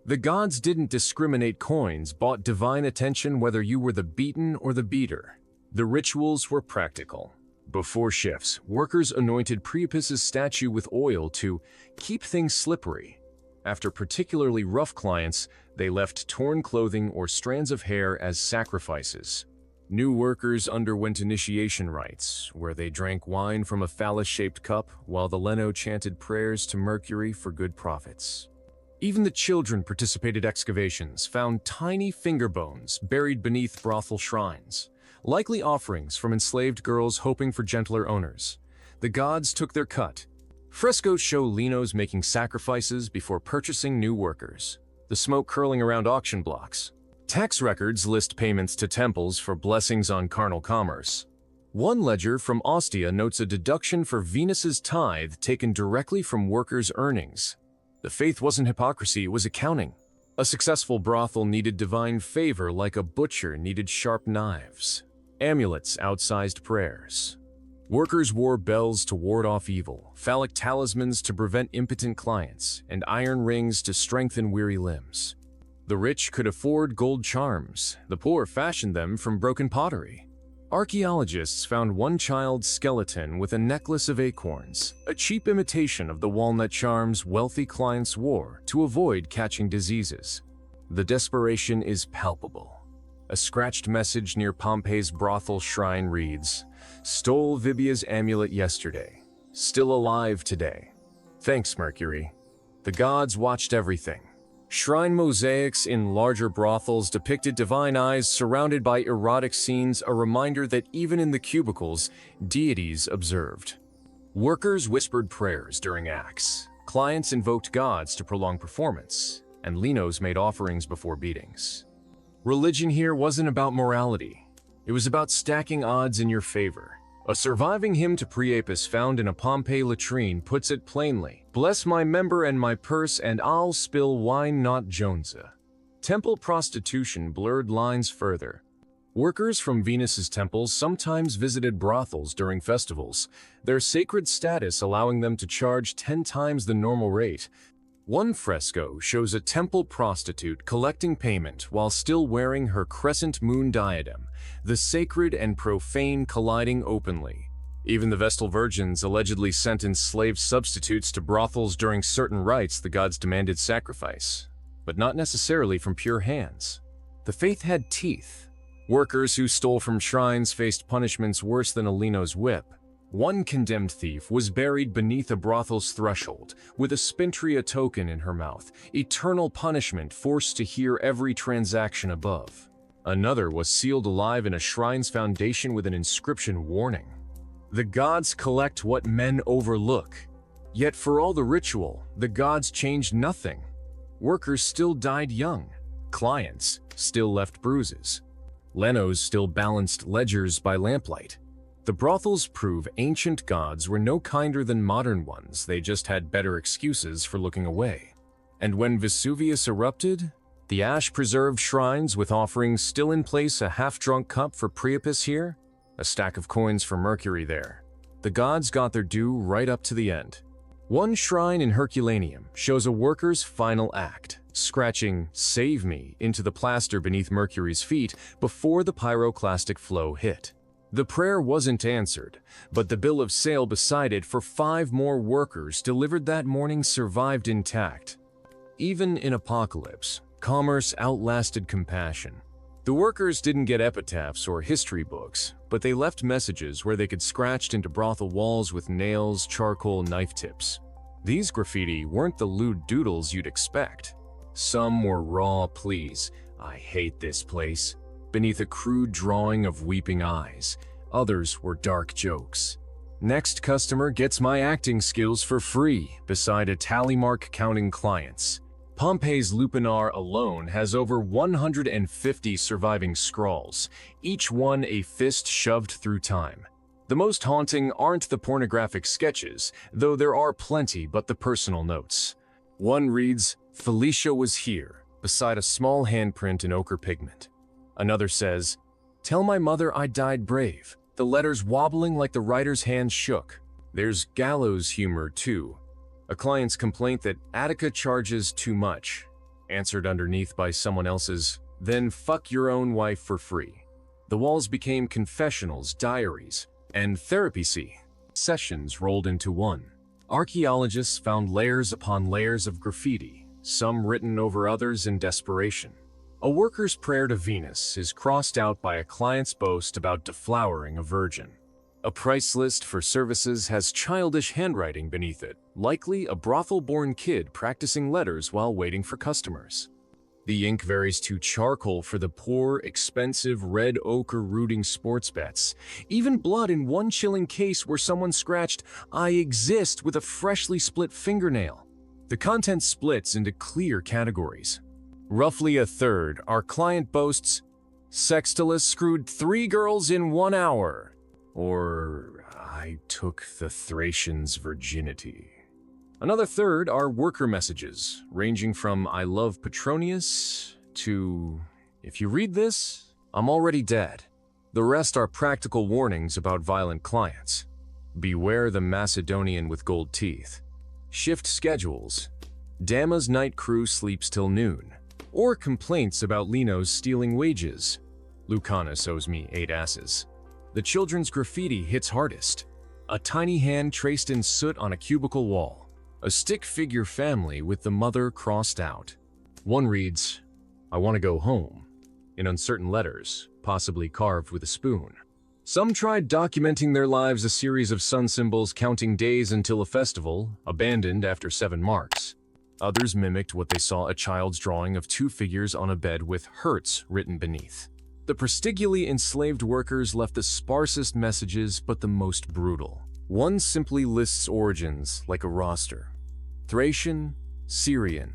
The gods didn't discriminate. Coins bought divine attention whether you were the beaten or the beater. The rituals were practical. Before shifts, workers anointed Priapus's statue with oil to keep things slippery. After particularly rough clients, they left torn clothing or strands of hair as sacrifices. New workers underwent initiation rites, where they drank wine from a phallus-shaped cup while the Leno chanted prayers to Mercury for good profits. Even the children participated. Excavations found tiny finger bones buried beneath brothel shrines, likely offerings from enslaved girls hoping for gentler owners. The gods took their cut. Frescoes show linos making sacrifices before purchasing new workers, the smoke curling around auction blocks. Tax records list payments to temples for blessings on carnal commerce. One ledger from Ostia notes a deduction for Venus's tithe taken directly from workers' earnings. The faith wasn't hypocrisy, it was accounting. A successful brothel needed divine favor like a butcher needed sharp knives. Amulets outsized prayers. Workers wore bells to ward off evil, phallic talismans to prevent impotent clients, and iron rings to strengthen weary limbs. The rich could afford gold charms, the poor fashioned them from broken pottery. Archaeologists found one child's skeleton with a necklace of acorns, a cheap imitation of the walnut charms wealthy clients wore to avoid catching diseases. The desperation is palpable. A scratched message near Pompeii's brothel shrine reads, "Stole Vibia's amulet yesterday, still alive today. Thanks, Mercury." The gods watched everything. Shrine mosaics in larger brothels depicted divine eyes surrounded by erotic scenes, a reminder that even in the cubicles, deities observed. Workers whispered prayers during acts, clients invoked gods to prolong performance, and linos made offerings before beatings. Religion here wasn't about morality. It was about stacking odds in your favor. A surviving hymn to Priapus found in a Pompeii latrine puts it plainly, "Bless my member and my purse, and I'll spill wine not Jonesa." Temple prostitution blurred lines further. Workers from Venus's temples sometimes visited brothels during festivals, their sacred status allowing them to charge 10 times the normal rate. One fresco shows a temple prostitute collecting payment while still wearing her crescent moon diadem, the sacred and profane colliding openly. Even the Vestal virgins allegedly sent enslaved substitutes to brothels during certain rites the gods demanded sacrifice, but not necessarily from pure hands. The faith had teeth. Workers who stole from shrines faced punishments worse than a lino's whip. One condemned thief was buried beneath a brothel's threshold, with a spintria token in her mouth, eternal punishment, forced to hear every transaction above. Another was sealed alive in a shrine's foundation with an inscription warning: "The gods collect what men overlook." Yet for all the ritual, the gods changed nothing. Workers still died young. Clients still left bruises. Lenos still balanced ledgers by lamplight. The brothels prove ancient gods were no kinder than modern ones, they just had better excuses for looking away. And when Vesuvius erupted, the ash-preserved shrines with offerings still in place, a half-drunk cup for Priapus here, a stack of coins for Mercury there. The gods got their due right up to the end. One shrine in Herculaneum shows a worker's final act, scratching "Save me" into the plaster beneath Mercury's feet before the pyroclastic flow hit. The prayer wasn't answered, but the bill of sale beside it for 5 more workers delivered that morning survived intact. Even in apocalypse, commerce outlasted compassion. The workers didn't get epitaphs or history books, but they left messages where they could scratch into brothel walls with nails, charcoal, knife tips. These graffiti weren't the lewd doodles you'd expect. Some were raw pleas, "I hate this place," beneath a crude drawing of weeping eyes. Others were dark jokes. "Next customer gets my acting skills for free," beside a tally mark counting clients. Pompeii's Lupanar alone has over 150 surviving scrawls, each one a fist shoved through time. The most haunting aren't the pornographic sketches, though there are plenty, but the personal notes. One reads, "Felicia was here," beside a small handprint in ochre pigment. Another says, "Tell my mother I died brave," the letters wobbling like the writer's hands shook. There's gallows humor, too. A client's complaint that Attica charges too much, answered underneath by someone else's, "Then fuck your own wife for free." The walls became confessionals, diaries, and therapy sessions rolled into one. Archaeologists found layers upon layers of graffiti, some written over others in desperation. A worker's prayer to Venus is crossed out by a client's boast about deflowering a virgin. A price list for services has childish handwriting beneath it, likely a brothel-born kid practicing letters while waiting for customers. The ink varies to charcoal for the poor, expensive red ochre rooting sports bets. Even blood in one chilling case where someone scratched "I exist" with a freshly split fingernail. The content splits into clear categories. Roughly a third, our client boasts, "Sextilis screwed 3 girls in 1 hour." Or, "I took the Thracian's virginity." Another third are worker messages, ranging from "I love Petronius" to "If you read this, I'm already dead." The rest are practical warnings about violent clients. Beware the Macedonian with gold teeth. Shift schedules. Dama's night crew sleeps till noon. Or complaints about Lenos stealing wages. Lucanus owes me 8 asses. The children's graffiti hits hardest. A tiny hand traced in soot on a cubicle wall. A stick figure family with the mother crossed out. One reads, "I want to go home," in uncertain letters, possibly carved with a spoon. Some tried documenting their lives, a series of sun symbols counting days until a festival, abandoned after 7 marks. Others mimicked what they saw: a child's drawing of 2 figures on a bed with "Hertz" written beneath. The prestigiously enslaved workers left the sparsest messages but the most brutal. One simply lists origins like a roster: Thracian, Syrian,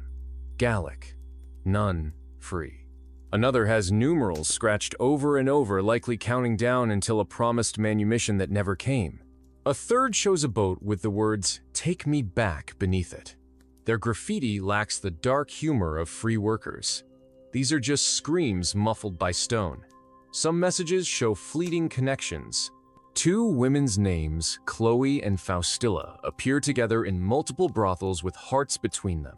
Gallic, none free. Another has numerals scratched over and over, likely counting down until a promised manumission that never came. A third shows a boat with the words "Take me back" beneath it. Their graffiti lacks the dark humor of free workers. These are just screams muffled by stone. Some messages show fleeting connections. 2 women's names, Chloe and Faustilla, appear together in multiple brothels with hearts between them.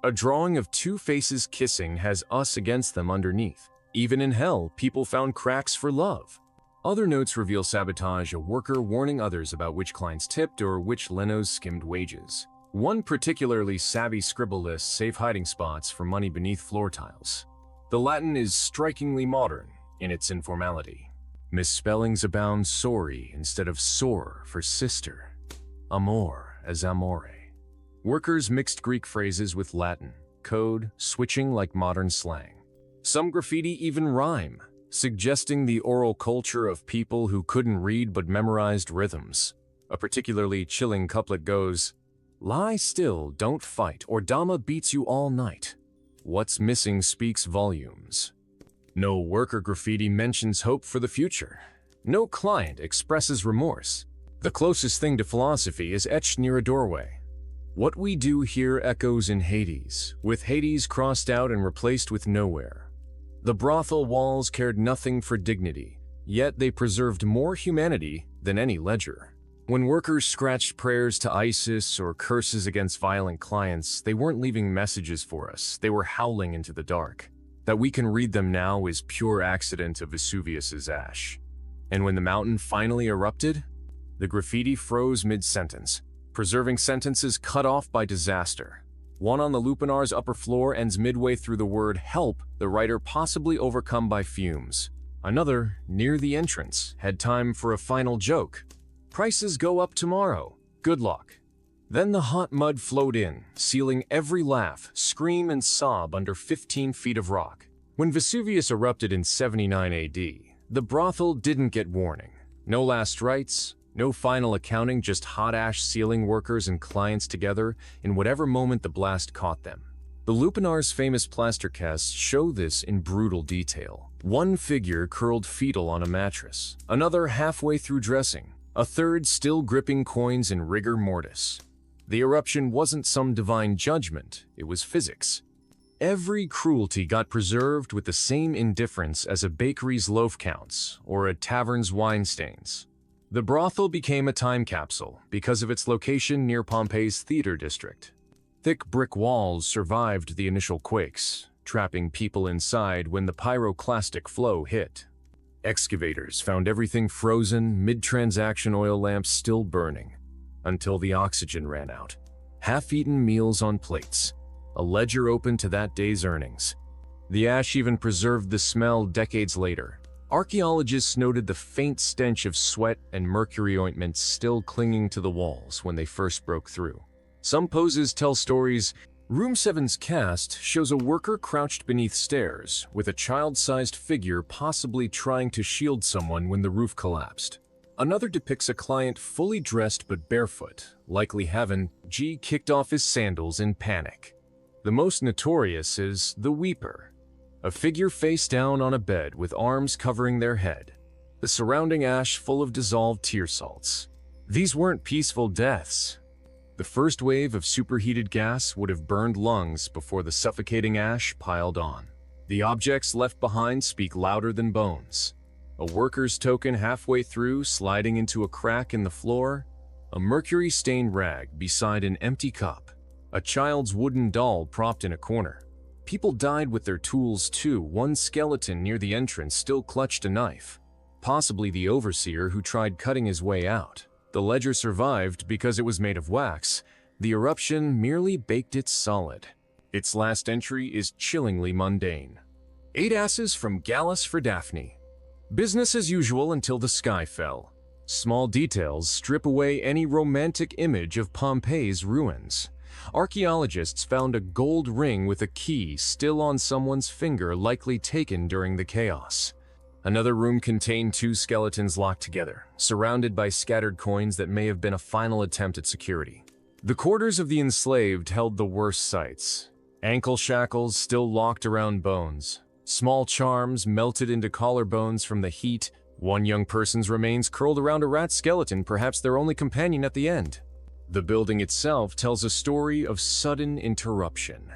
A drawing of 2 faces kissing has us against them underneath. Even in hell, people found cracks for love. Other notes reveal sabotage, a worker warning others about which clients tipped or which Lenos skimmed wages. One particularly savvy scribble lists safe hiding spots for money beneath floor tiles. The Latin is strikingly modern in its informality. Misspellings abound, sorry instead of sore for sister. Amor as amore. Workers mixed Greek phrases with Latin, code switching like modern slang. Some graffiti even rhyme, suggesting the oral culture of people who couldn't read but memorized rhythms. A particularly chilling couplet goes, "Lie still, don't fight, or Dama beats you all night. What's missing speaks volumes." No worker graffiti mentions hope for the future. No client expresses remorse. The closest thing to philosophy is etched near a doorway. What we do here echoes in Hades, with Hades crossed out and replaced with nowhere. The brothel walls cared nothing for dignity, yet they preserved more humanity than any ledger. When workers scratched prayers to Isis or curses against violent clients, they weren't leaving messages for us, they were howling into the dark. That we can read them now is pure accident of Vesuvius's ash. And when the mountain finally erupted, the graffiti froze mid-sentence, preserving sentences cut off by disaster. One on the Lupinar's upper floor ends midway through the word help, the writer possibly overcome by fumes. Another, near the entrance, had time for a final joke. Prices go up tomorrow. Good luck. Then the hot mud flowed in, sealing every laugh, scream, and sob under 15 feet of rock. When Vesuvius erupted in 79 AD, the brothel didn't get warning. No last rites, no final accounting, just hot ash sealing workers and clients together in whatever moment the blast caught them. The Lupinar's famous plaster casts show this in brutal detail. One figure curled fetal on a mattress, another halfway through dressing, a third still gripping coins in rigor mortis. The eruption wasn't some divine judgment, it was physics. Every cruelty got preserved with the same indifference as a bakery's loaf counts or a tavern's wine stains. The brothel became a time capsule because of its location near Pompeii's theater district. Thick brick walls survived the initial quakes, trapping people inside when the pyroclastic flow hit. Excavators found everything frozen, mid-transaction oil lamps still burning, until the oxygen ran out. Half-eaten meals on plates, a ledger open to that day's earnings. The ash even preserved the smell decades later. Archaeologists noted the faint stench of sweat and mercury ointment still clinging to the walls when they first broke through. Some poses tell stories. Room 7's cast shows a worker crouched beneath stairs, with a child-sized figure possibly trying to shield someone when the roof collapsed. Another depicts a client fully dressed but barefoot, likely having kicked off his sandals in panic. The most notorious is the Weeper, a figure face down on a bed with arms covering their head, the surrounding ash full of dissolved tear salts. These weren't peaceful deaths. The first wave of superheated gas would have burned lungs before the suffocating ash piled on. The objects left behind speak louder than bones. A worker's token halfway through, sliding into a crack in the floor, a mercury-stained rag beside an empty cup, a child's wooden doll propped in a corner. People died with their tools too. One skeleton near the entrance still clutched a knife, possibly the overseer who tried cutting his way out. The ledger survived because it was made of wax. The eruption merely baked it solid. Its last entry is chillingly mundane. 8 asses from Gallus for Daphne. Business as usual until the sky fell. Small details strip away any romantic image of Pompeii's ruins. Archaeologists found a gold ring with a key still on someone's finger, likely taken during the chaos. Another room contained 2 skeletons locked together, surrounded by scattered coins that may have been a final attempt at security. The quarters of the enslaved held the worst sights. Ankle shackles still locked around bones. Small charms melted into collarbones from the heat. One young person's remains curled around a rat skeleton, perhaps their only companion at the end. The building itself tells a story of sudden interruption.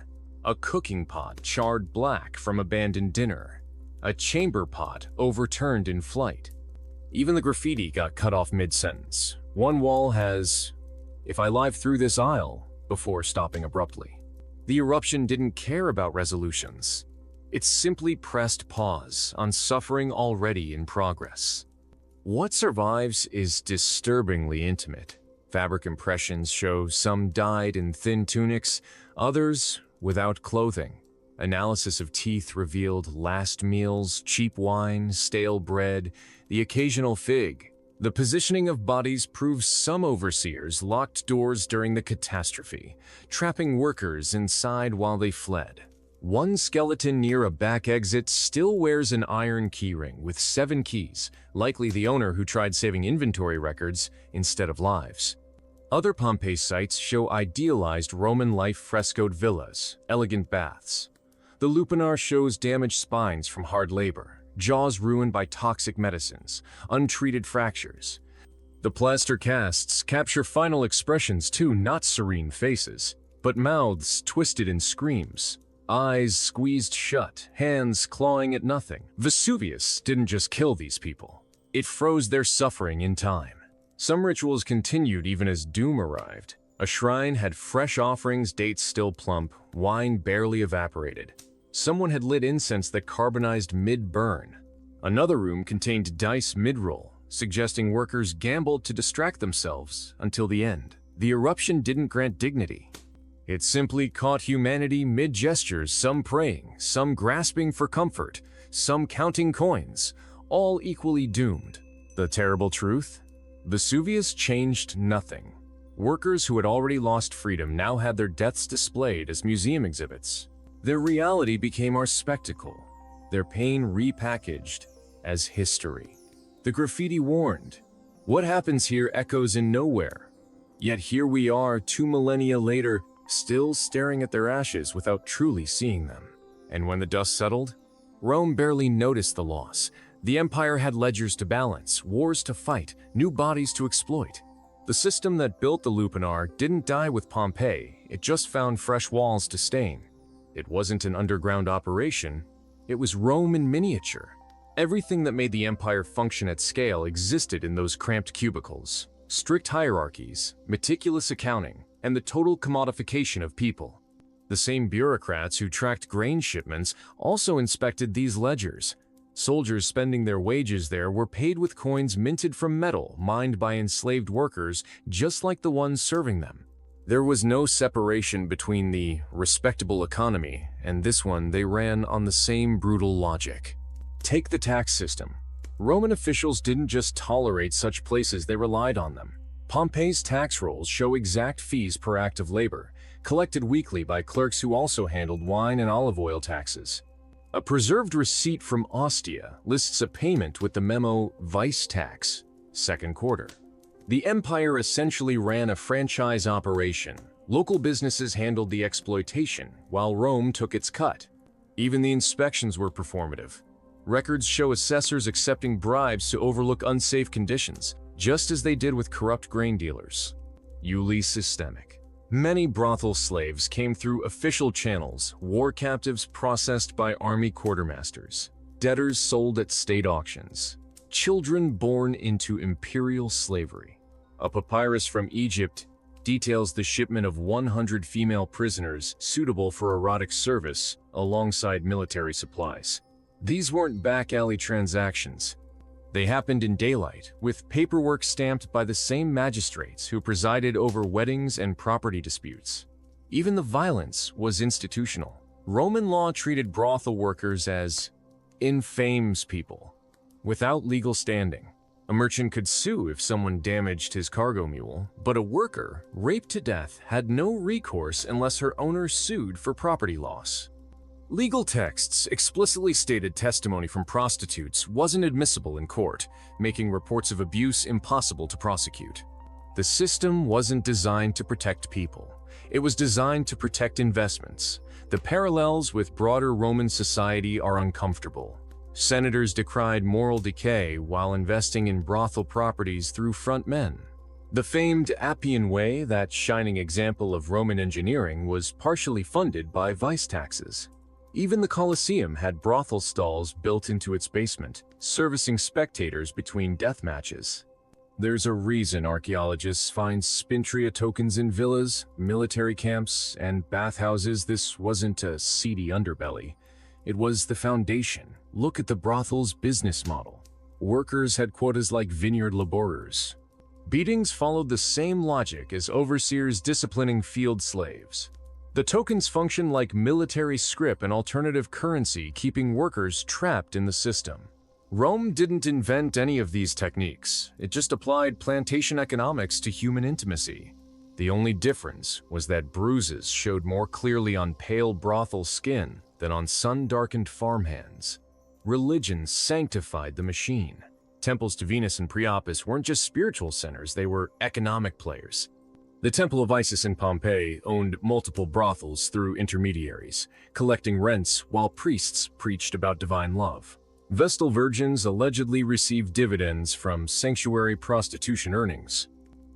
A cooking pot charred black from abandoned dinner. A chamber pot overturned in flight. Even the graffiti got cut off mid-sentence. One wall has, "If I live through this aisle," before stopping abruptly. The eruption didn't care about resolutions. It simply pressed pause on suffering already in progress. What survives is disturbingly intimate. Fabric impressions show some died in thin tunics, others without clothing. Analysis of teeth revealed last meals, cheap wine, stale bread, the occasional fig. The positioning of bodies proves some overseers locked doors during the catastrophe, trapping workers inside while they fled. One skeleton near a back exit still wears an iron keyring with 7 keys, likely the owner who tried saving inventory records instead of lives. Other Pompeii sites show idealized Roman life frescoed villas, elegant baths. The lupanar shows damaged spines from hard labor, jaws ruined by toxic medicines, untreated fractures. The plaster casts capture final expressions too, not serene faces, but mouths twisted in screams, eyes squeezed shut, hands clawing at nothing. Vesuvius didn't just kill these people. It froze their suffering in time. Some rituals continued even as doom arrived. A shrine had fresh offerings, dates still plump, wine barely evaporated. Someone had lit incense that carbonized mid-burn. Another room contained dice mid-roll, suggesting workers gambled to distract themselves until the end. The eruption didn't grant dignity. It simply caught humanity mid-gestures, some praying, some grasping for comfort, some counting coins, all equally doomed. The terrible truth? Vesuvius changed nothing. Workers who had already lost freedom now had their deaths displayed as museum exhibits. Their reality became our spectacle, their pain repackaged as history. The graffiti warned, what happens here echoes in nowhere. Yet here we are 2 millennia later, still staring at their ashes without truly seeing them. And when the dust settled, Rome barely noticed the loss. The empire had ledgers to balance, wars to fight, new bodies to exploit. The system that built the lupanar didn't die with Pompeii, it just found fresh walls to stain. It wasn't an underground operation, it was Rome in miniature. Everything that made the empire function at scale existed in those cramped cubicles. Strict hierarchies, meticulous accounting, and the total commodification of people. The same bureaucrats who tracked grain shipments also inspected these ledgers. Soldiers spending their wages there were paid with coins minted from metal mined by enslaved workers just like the ones serving them. There was no separation between the respectable economy and this one. They ran on the same brutal logic. Take the tax system. Roman officials didn't just tolerate such places, they relied on them. Pompeii's tax rolls show exact fees per act of labor, collected weekly by clerks who also handled wine and olive oil taxes. A preserved receipt from Ostia lists a payment with the memo vice tax, second quarter. The empire essentially ran a franchise operation. Local businesses handled the exploitation, while Rome took its cut. Even the inspections were performative. Records show assessors accepting bribes to overlook unsafe conditions, just as they did with corrupt grain dealers. Iuli systemic. Many brothel slaves came through official channels, war captives processed by army quartermasters, debtors sold at state auctions, children born into imperial slavery. A papyrus from Egypt details the shipment of 100 female prisoners suitable for erotic service alongside military supplies. These weren't back-alley transactions. They happened in daylight, with paperwork stamped by the same magistrates who presided over weddings and property disputes. Even the violence was institutional. Roman law treated brothel workers as infames people, without legal standing. A merchant could sue if someone damaged his cargo mule, but a worker, raped to death, had no recourse unless her owner sued for property loss. Legal texts explicitly stated testimony from prostitutes wasn't admissible in court, making reports of abuse impossible to prosecute. The system wasn't designed to protect people. It was designed to protect investments. The parallels with broader Roman society are uncomfortable. Senators decried moral decay while investing in brothel properties through front men. The famed Appian Way, that shining example of Roman engineering, was partially funded by vice taxes. Even the Colosseum had brothel stalls built into its basement, servicing spectators between death matches. There's a reason archaeologists find spintria tokens in villas, military camps, and bathhouses. This wasn't a seedy underbelly. It was the foundation. Look at the brothel's business model. Workers had quotas like vineyard laborers. Beatings followed the same logic as overseers disciplining field slaves. The tokens function like military scrip and alternative currency, keeping workers trapped in the system. Rome didn't invent any of these techniques. It just applied plantation economics to human intimacy. The only difference was that bruises showed more clearly on pale brothel skin than on sun-darkened farmhands. Religion sanctified the machine. Temples to Venus and Priapus weren't just spiritual centers, they were economic players. The Temple of Isis in Pompeii owned multiple brothels through intermediaries, collecting rents while priests preached about divine love. Vestal virgins allegedly received dividends from sanctuary prostitution earnings.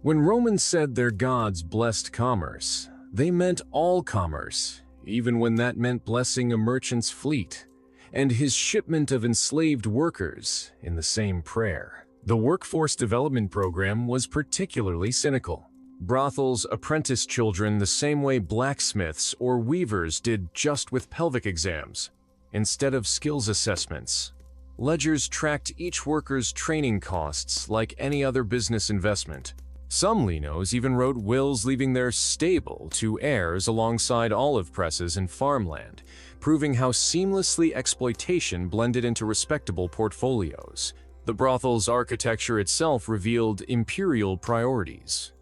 When Romans said their gods blessed commerce, they meant all commerce, even when that meant blessing a merchant's fleet and his shipment of enslaved workers in the same prayer. The workforce development program was particularly cynical. Brothels apprenticed children the same way blacksmiths or weavers did, just with pelvic exams, instead of skills assessments. Ledgers tracked each worker's training costs like any other business investment. Some linos even wrote wills leaving their stable to heirs alongside olive presses and farmland, proving how seamlessly exploitation blended into respectable portfolios. The brothel's architecture itself revealed imperial priorities.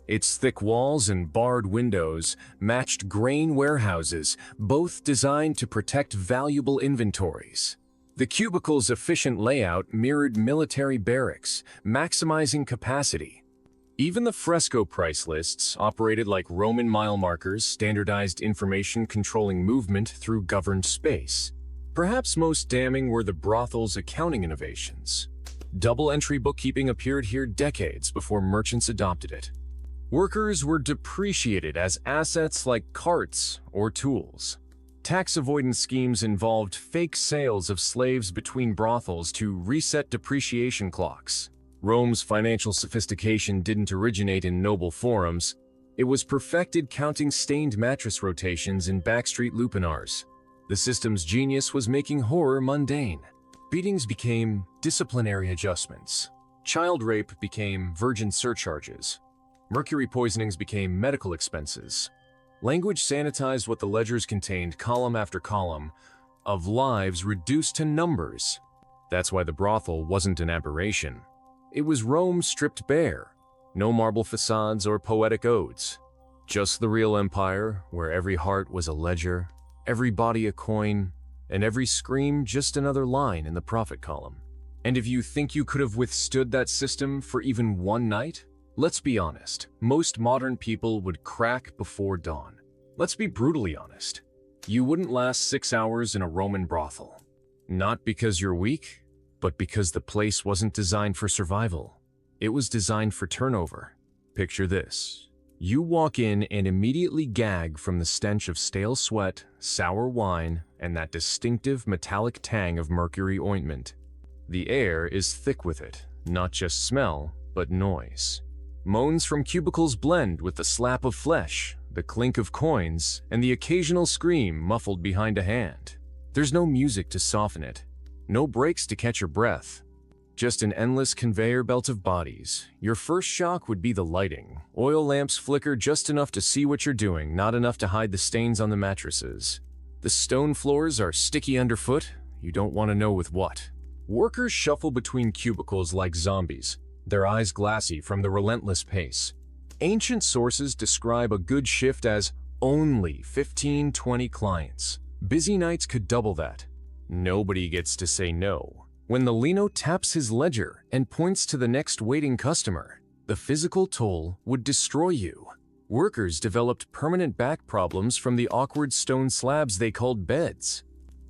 Its thick walls and barred windows matched grain warehouses, both designed to protect valuable inventories. The cubicle's efficient layout mirrored military barracks, maximizing capacity. Even the fresco price lists operated like Roman mile markers, standardized information controlling movement through governed space. Perhaps most damning were the brothel's accounting innovations. Double-entry bookkeeping appeared here decades before merchants adopted it. Workers were depreciated as assets like carts or tools. Tax avoidance schemes involved fake sales of slaves between brothels to reset depreciation clocks. Rome's financial sophistication didn't originate in noble forums. It was perfected counting stained mattress rotations in backstreet lupanars. The system's genius was making horror mundane. Beatings became disciplinary adjustments. Child rape became virgin surcharges. Mercury poisonings became medical expenses. Language sanitized what the ledgers contained, column after column, of lives reduced to numbers. That's why the brothel wasn't an aberration. It was Rome stripped bare. No marble facades or poetic odes. Just the real empire, where every heart was a ledger, every body a coin, and every scream just another line in the profit column. And if you think you could have withstood that system for even one night, let's be honest, most modern people would crack before dawn. Let's be brutally honest. You wouldn't last 6 hours in a Roman brothel. Not because you're weak, but because the place wasn't designed for survival. It was designed for turnover. Picture this. You walk in and immediately gag from the stench of stale sweat, sour wine, and that distinctive metallic tang of mercury ointment. The air is thick with it, not just smell, but noise. Moans from cubicles blend with the slap of flesh, the clink of coins, and the occasional scream muffled behind a hand. There's no music to soften it, no breaks to catch your breath. Just an endless conveyor belt of bodies. Your first shock would be the lighting. Oil lamps flicker just enough to see what you're doing, not enough to hide the stains on the mattresses. The stone floors are sticky underfoot. You don't want to know with what. Workers shuffle between cubicles like zombies, their eyes glassy from the relentless pace. Ancient sources describe a good shift as only 15-20 clients. Busy nights could double that. Nobody gets to say no. When the Lino taps his ledger and points to the next waiting customer, the physical toll would destroy you. Workers developed permanent back problems from the awkward stone slabs they called beds.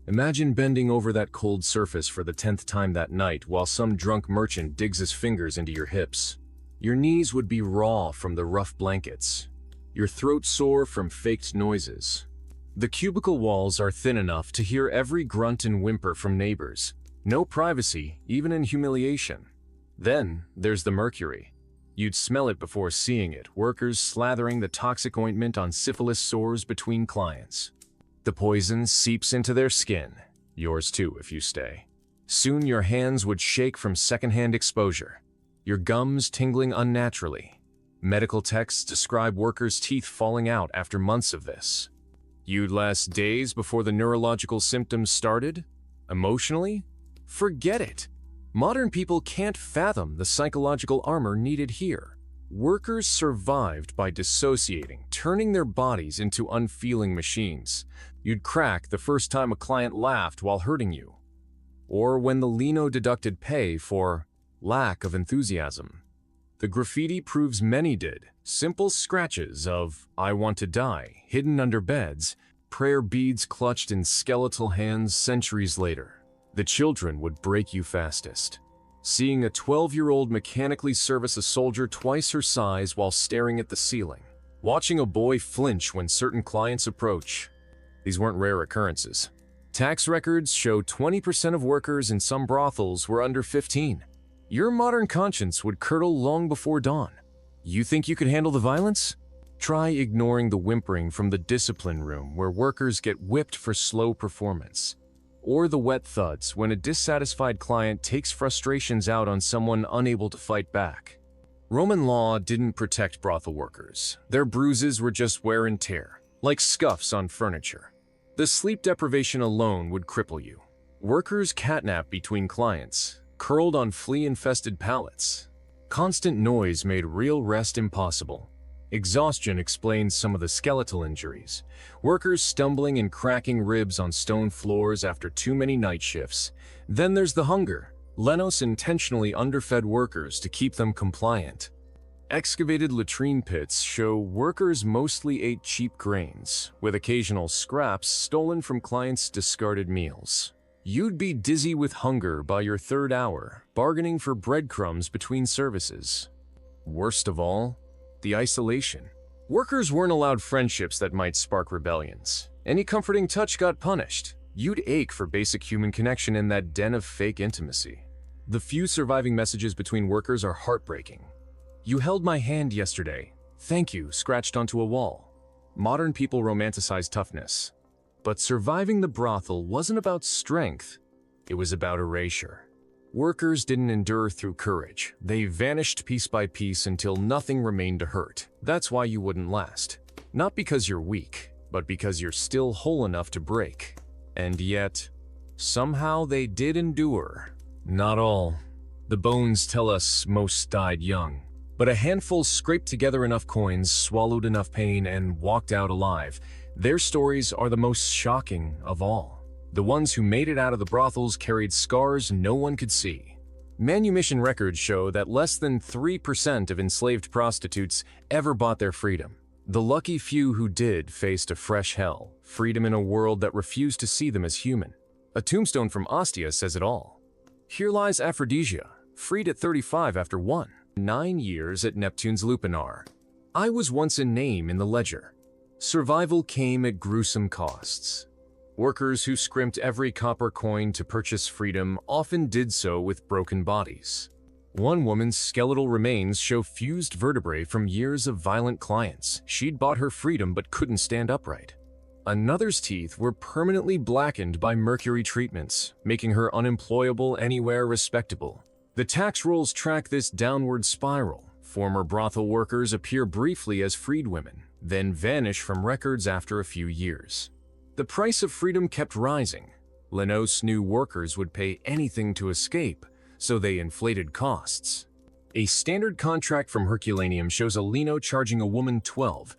Imagine bending over that cold surface for the 10th time that night while some drunk merchant digs his fingers into your hips. Your knees would be raw from the rough blankets. Your throat sore from faked noises. The cubicle walls are thin enough to hear every grunt and whimper from neighbors. No privacy, even in humiliation. Then there's the mercury. You'd smell it before seeing it, workers slathering the toxic ointment on syphilis sores between clients. The poison seeps into their skin, yours too if you stay. Soon your hands would shake from secondhand exposure, your gums tingling unnaturally. Medical texts describe workers' teeth falling out after months of this. You'd last days before the neurological symptoms started? Emotionally? Forget it. Modern people can't fathom the psychological armor needed here. Workers survived by dissociating, turning their bodies into unfeeling machines. You'd crack the first time a client laughed while hurting you, or when the lino deducted pay for lack of enthusiasm. The graffiti proves many did. Simple scratches of "I want to die" hidden under beds, prayer beads clutched in skeletal hands centuries later. The children would break you fastest. Seeing a 12-year-old mechanically service a soldier twice her size while staring at the ceiling. Watching a boy flinch when certain clients approach. These weren't rare occurrences. Tax records show 20% of workers in some brothels were under 15. Your modern conscience would curdle long before dawn. You think you could handle the violence? Try ignoring the whimpering from the discipline room where workers get whipped for slow performance. Or the wet thuds when a dissatisfied client takes frustrations out on someone unable to fight back. Roman law didn't protect brothel workers. Their bruises were just wear and tear, like scuffs on furniture. The sleep deprivation alone would cripple you. Workers catnap between clients, curled on flea-infested pallets. Constant noise made real rest impossible. Exhaustion explains some of the skeletal injuries. Workers stumbling and cracking ribs on stone floors after too many night shifts. Then there's the hunger. Lenos intentionally underfed workers to keep them compliant. Excavated latrine pits show workers mostly ate cheap grains, with occasional scraps stolen from clients' discarded meals. You'd be dizzy with hunger by your third hour, bargaining for breadcrumbs between services. Worst of all, the isolation. Workers weren't allowed friendships that might spark rebellions. Any comforting touch got punished. You'd ache for basic human connection in that den of fake intimacy. The few surviving messages between workers are heartbreaking. "You held my hand yesterday. Thank you," scratched onto a wall. Modern people romanticize toughness. But surviving the brothel wasn't about strength. It was about erasure. Workers didn't endure through courage. They vanished piece by piece until nothing remained to hurt. That's why you wouldn't last. Not because you're weak, but because you're still whole enough to break. And yet, somehow they did endure. Not all. The bones tell us most died young. But a handful scraped together enough coins, swallowed enough pain, and walked out alive. Their stories are the most shocking of all. The ones who made it out of the brothels carried scars no one could see. Manumission records show that less than 3% of enslaved prostitutes ever bought their freedom. The lucky few who did faced a fresh hell, freedom in a world that refused to see them as human. A tombstone from Ostia says it all. Here lies Aphrodisia, freed at 35 after 9 years at Neptune's lupanar. I was once a name in the ledger. Survival came at gruesome costs. Workers who scrimped every copper coin to purchase freedom often did so with broken bodies. One woman's skeletal remains show fused vertebrae from years of violent clients. She'd bought her freedom but couldn't stand upright. Another's teeth were permanently blackened by mercury treatments, making her unemployable anywhere respectable. The tax rolls track this downward spiral. Former brothel workers appear briefly as freed women, then vanish from records after a few years. The price of freedom kept rising. Lenos knew workers would pay anything to escape, so they inflated costs. A standard contract from Herculaneum shows a lino charging a woman 12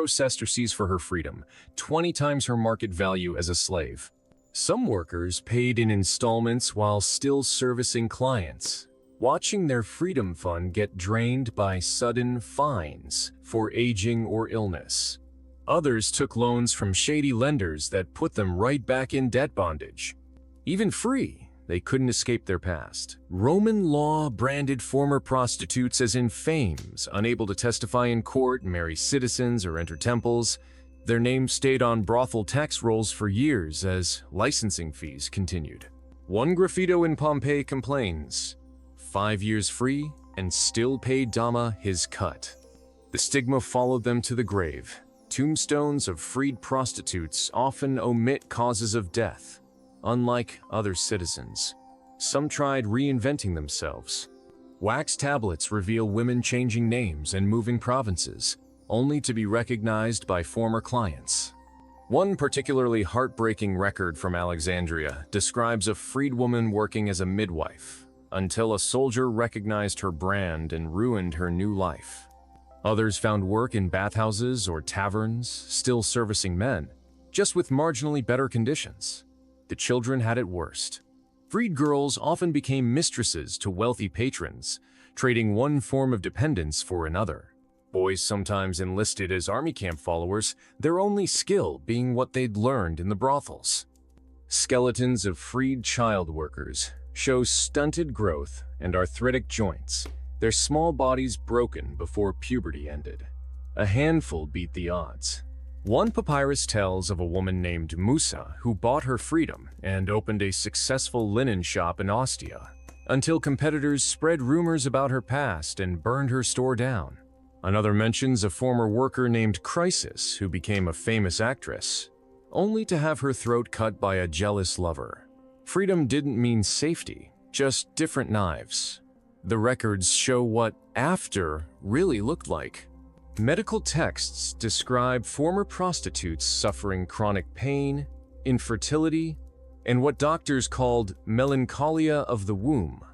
sesterces for her freedom, 20 times her market value as a slave. Some workers paid in installments while still servicing clients, watching their freedom fund get drained by sudden fines for aging or illness. Others took loans from shady lenders that put them right back in debt bondage. Even free, they couldn't escape their past. Roman law branded former prostitutes as infames, unable to testify in court, marry citizens, or enter temples. Their names stayed on brothel tax rolls for years as licensing fees continued. One graffito in Pompeii complains, 5 years free and still paid Dama his cut. The stigma followed them to the grave. Tombstones of freed prostitutes often omit causes of death. Unlike other citizens, some tried reinventing themselves. Wax tablets reveal women changing names and moving provinces, only to be recognized by former clients. One particularly heartbreaking record from Alexandria describes a freedwoman working as a midwife until a soldier recognized her brand and ruined her new life. Others found work in bathhouses or taverns, still servicing men, just with marginally better conditions. The children had it worst. Freed girls often became mistresses to wealthy patrons, trading one form of dependence for another. Boys sometimes enlisted as army camp followers, their only skill being what they'd learned in the brothels. Skeletons of freed child workers show stunted growth and arthritic joints, their small bodies broken before puberty ended. A handful beat the odds. One papyrus tells of a woman named Musa who bought her freedom and opened a successful linen shop in Ostia, until competitors spread rumors about her past and burned her store down. Another mentions a former worker named Crisis who became a famous actress, only to have her throat cut by a jealous lover. Freedom didn't mean safety, just different knives. The records show what after really looked like. Medical texts describe former prostitutes suffering chronic pain, infertility, and what doctors called melancholia of the womb,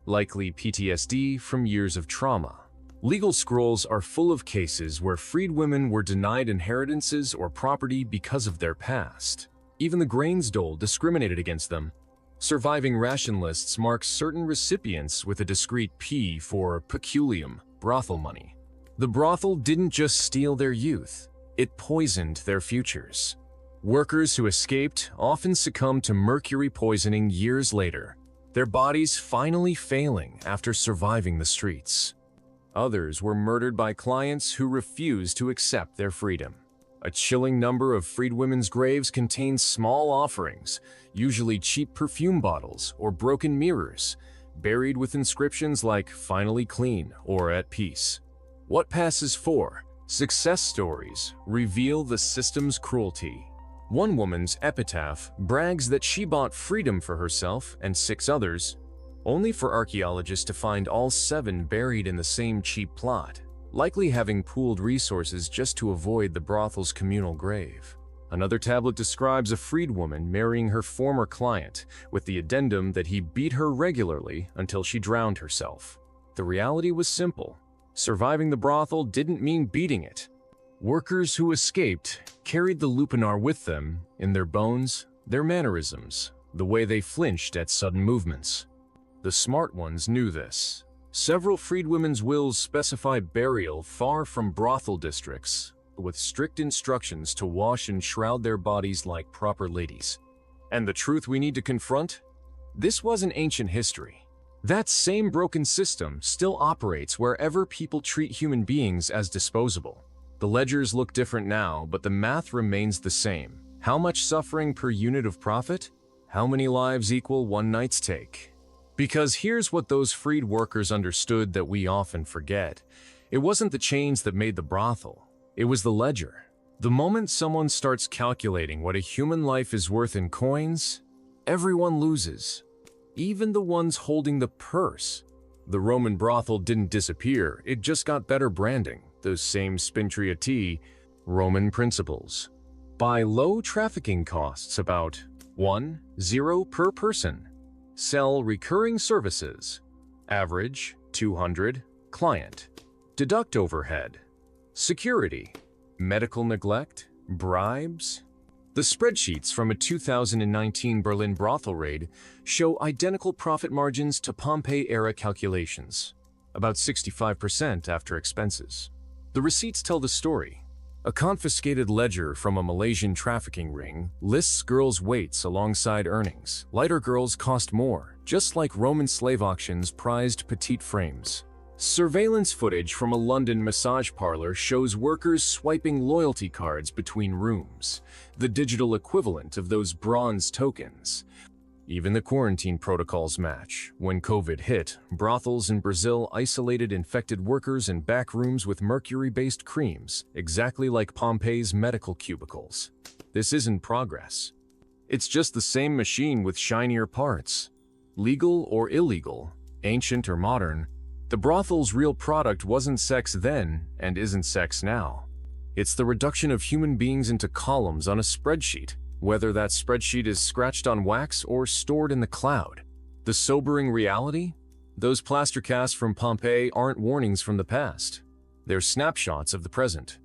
likely PTSD from years of trauma. Legal scrolls are full of cases where freed women were denied inheritances or property because of their past. Even the grains dole discriminated against them. Surviving ration lists mark certain recipients with a discrete P for peculium, brothel money. The brothel didn't just steal their youth, it poisoned their futures. Workers who escaped often succumbed to mercury poisoning years later, their bodies finally failing after surviving the streets. Others were murdered by clients who refused to accept their freedom. A chilling number of freedwomen's graves contain small offerings, usually cheap perfume bottles or broken mirrors, buried with inscriptions like "finally clean" or "at peace." What passes for success stories reveal the system's cruelty. One woman's epitaph brags that she bought freedom for herself and 6 others, only for archaeologists to find all 7 buried in the same cheap plot, likely having pooled resources just to avoid the brothel's communal grave. Another tablet describes a freed woman marrying her former client, with the addendum that he beat her regularly until she drowned herself. The reality was simple. Surviving the brothel didn't mean beating it. Workers who escaped carried the lupanar with them in their bones, their mannerisms, the way they flinched at sudden movements. The smart ones knew this. Several freedwomen's wills specify burial far from brothel districts, with strict instructions to wash and shroud their bodies like proper ladies. And the truth we need to confront? This wasn't ancient history. That same broken system still operates wherever people treat human beings as disposable. The ledgers look different now, but the math remains the same. How much suffering per unit of profit? How many lives equal one night's take? Because here's what those freed workers understood that we often forget. It wasn't the chains that made the brothel. It was the ledger. The moment someone starts calculating what a human life is worth in coins, everyone loses. Even the ones holding the purse. The Roman brothel didn't disappear, it just got better branding, those same Spintriati Roman principles. Buy low trafficking costs, about 1.0 per person. Sell recurring services, average 200, client. Deduct overhead, security, medical neglect, bribes. The spreadsheets from a 2019 Berlin brothel raid show identical profit margins to Pompeii-era calculations, about 65% after expenses. The receipts tell the story. A confiscated ledger from a Malaysian trafficking ring lists girls' weights alongside earnings. Lighter girls cost more, just like Roman slave auctions prized petite frames. Surveillance footage from a London massage parlor shows workers swiping loyalty cards between rooms, the digital equivalent of those bronze tokens. Even the quarantine protocols match. When COVID hit, brothels in Brazil isolated infected workers in back rooms with mercury-based creams, exactly like Pompeii's medical cubicles. This isn't progress. It's just the same machine with shinier parts. Legal or illegal, ancient or modern, the brothel's real product wasn't sex then and isn't sex now. It's the reduction of human beings into columns on a spreadsheet, whether that spreadsheet is scratched on wax or stored in the cloud. The sobering reality? Those plaster casts from Pompeii aren't warnings from the past. They're snapshots of the present.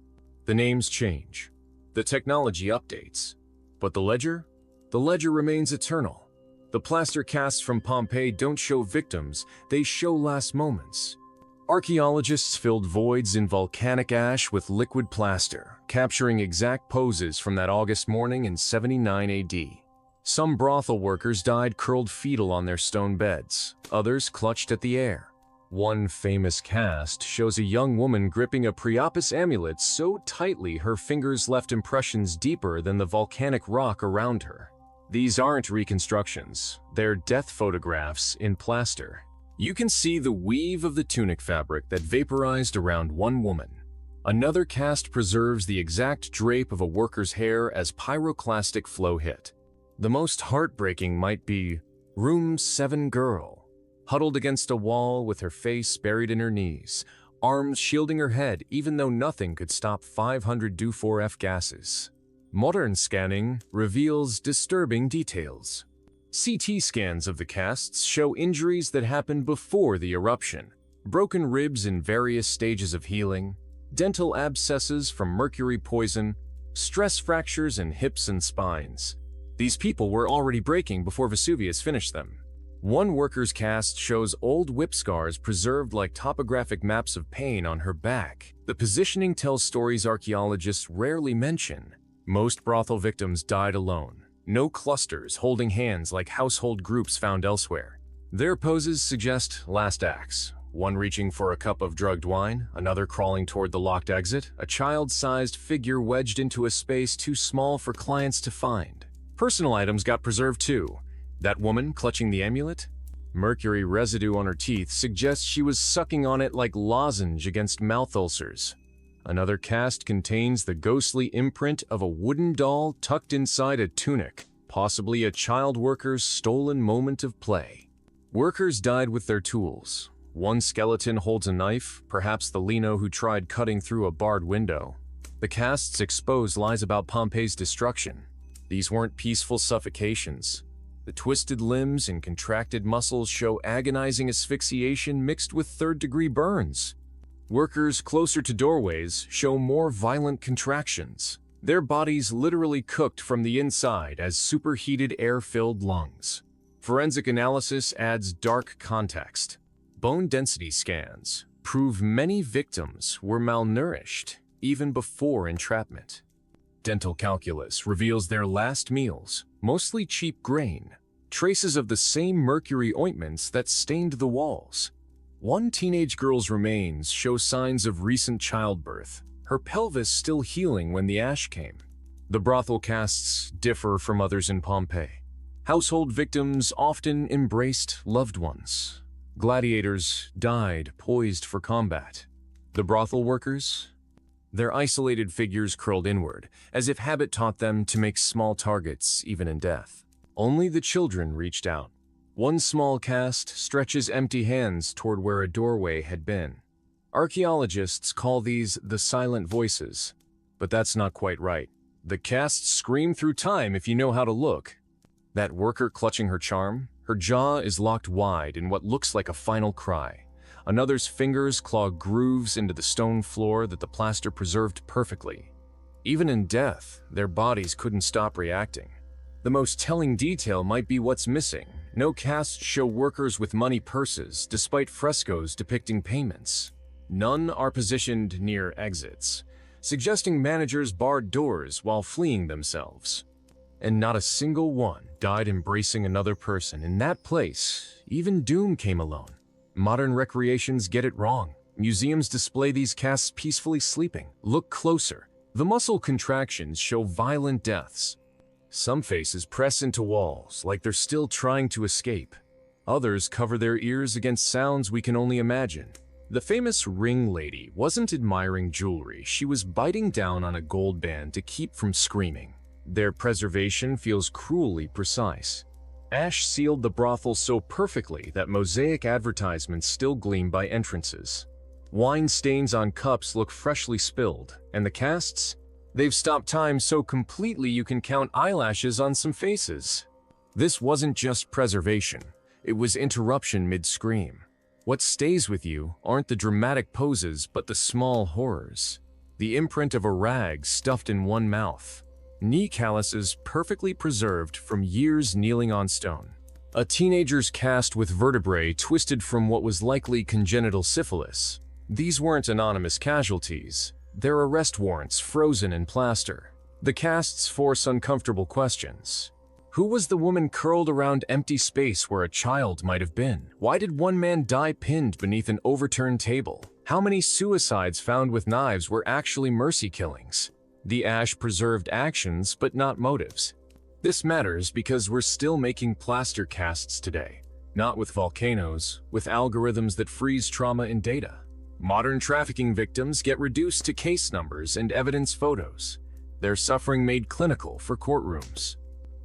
The names change. The technology updates. But the ledger? The ledger remains eternal. The plaster casts from Pompeii don't show victims, they show last moments. Archaeologists filled voids in volcanic ash with liquid plaster, capturing exact poses from that August morning in 79 AD. Some brothel workers died curled fetal on their stone beds, others clutched at the air. One famous cast shows a young woman gripping a Priapus amulet so tightly her fingers left impressions deeper than the volcanic rock around her. These aren't reconstructions, they're death photographs in plaster. You can see the weave of the tunic fabric that vaporized around one woman. Another cast preserves the exact drape of a worker's hair as pyroclastic flow hit. The most heartbreaking might be Room 7 girl, huddled against a wall with her face buried in her knees, arms shielding her head even though nothing could stop 500 Do4F gases. Modern scanning reveals disturbing details. CT scans of the casts show injuries that happened before the eruption, broken ribs in various stages of healing, dental abscesses from mercury poison, stress fractures in hips and spines. These people were already breaking before Vesuvius finished them. One worker's cast shows old whip scars preserved like topographic maps of pain on her back. The positioning tells stories archaeologists rarely mention. Most brothel victims died alone. No clusters holding hands like household groups found elsewhere. Their poses suggest last acts. One reaching for a cup of drugged wine, another crawling toward the locked exit, a child-sized figure wedged into a space too small for clients to find. Personal items got preserved too. That woman clutching the amulet? Mercury residue on her teeth suggests she was sucking on it like lozenge against mouth ulcers. Another cast contains the ghostly imprint of a wooden doll tucked inside a tunic, possibly a child worker's stolen moment of play. Workers died with their tools. One skeleton holds a knife, perhaps the Lino who tried cutting through a barred window. The casts expose lies about Pompeii's destruction. These weren't peaceful suffocations. The twisted limbs and contracted muscles show agonizing asphyxiation mixed with third-degree burns. Workers closer to doorways show more violent contractions. Their bodies literally cooked from the inside as superheated air-filled lungs. Forensic analysis adds dark context. Bone density scans prove many victims were malnourished even before entrapment. Dental calculus reveals their last meals, mostly cheap grain, traces of the same mercury ointments that stained the walls. One teenage girl's remains show signs of recent childbirth, her pelvis still healing when the ash came. The brothel casts differ from others in Pompeii. Household victims often embraced loved ones. Gladiators died poised for combat. The brothel workers? Their isolated figures curled inward, as if habit taught them to make small targets even in death. Only the children reached out. One small cast stretches empty hands toward where a doorway had been. Archaeologists call these the silent voices, but that's not quite right. The casts scream through time if you know how to look. That worker clutching her charm, her jaw is locked wide in what looks like a final cry. Another's fingers claw grooves into the stone floor that the plaster preserved perfectly. Even in death, their bodies couldn't stop reacting. The most telling detail might be what's missing. No casts show workers with money purses, despite frescoes depicting payments. None are positioned near exits, suggesting managers barred doors while fleeing themselves. And not a single one died embracing another person. In that place, even doom came alone. Modern recreations get it wrong. Museums display these casts peacefully sleeping. Look closer. The muscle contractions show violent deaths. Some faces press into walls like they're still trying to escape. Others cover their ears against sounds we can only imagine. The famous ring lady wasn't admiring jewelry. She was biting down on a gold band to keep from screaming. Their preservation feels cruelly precise. Ash sealed the brothel so perfectly that mosaic advertisements still gleam by entrances. Wine stains on cups look freshly spilled, and the casts? They've stopped time so completely you can count eyelashes on some faces. This wasn't just preservation, it was interruption mid-scream. What stays with you aren't the dramatic poses but the small horrors. The imprint of a rag stuffed in one mouth. Knee calluses perfectly preserved from years kneeling on stone. A teenager's cast with vertebrae twisted from what was likely congenital syphilis. These weren't anonymous casualties. They're arrest warrants frozen in plaster. The casts force uncomfortable questions. Who was the woman curled around empty space where a child might have been? Why did one man die pinned beneath an overturned table? How many suicides found with knives were actually mercy killings? The ash preserved actions but not motives. This matters because we're still making plaster casts today. Not with volcanoes, with algorithms that freeze trauma in data. Modern trafficking victims get reduced to case numbers and evidence photos. Their suffering made clinical for courtrooms.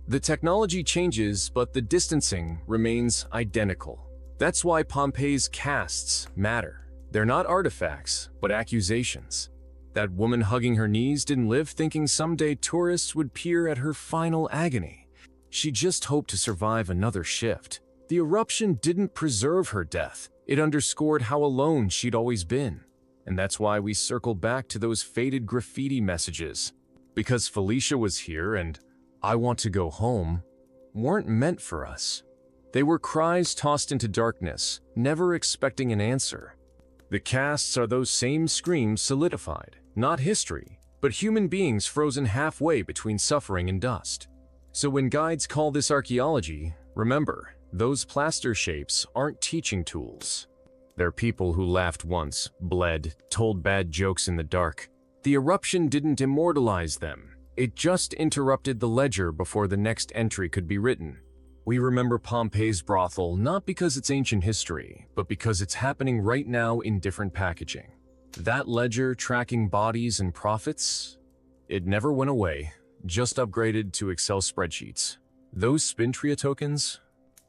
The technology changes, but the distancing remains identical. That's why Pompeii's casts matter. They're not artifacts, but accusations. That woman hugging her knees didn't live thinking someday tourists would peer at her final agony. She just hoped to survive another shift. The eruption didn't preserve her death. It underscored how alone she'd always been. And that's why we circle back to those faded graffiti messages. Because Felicia was here and "I want to go home" weren't meant for us. They were cries tossed into darkness, never expecting an answer. The casts are those same screams solidified, not history, but human beings frozen halfway between suffering and dust. So when guides call this archaeology, remember, those plaster shapes aren't teaching tools. They're people who laughed once, bled, told bad jokes in the dark. The eruption didn't immortalize them. It just interrupted the ledger before the next entry could be written. We remember Pompeii's brothel not because it's ancient history, but because it's happening right now in different packaging. That ledger tracking bodies and profits? It never went away, just upgraded to Excel spreadsheets. Those Spintria tokens?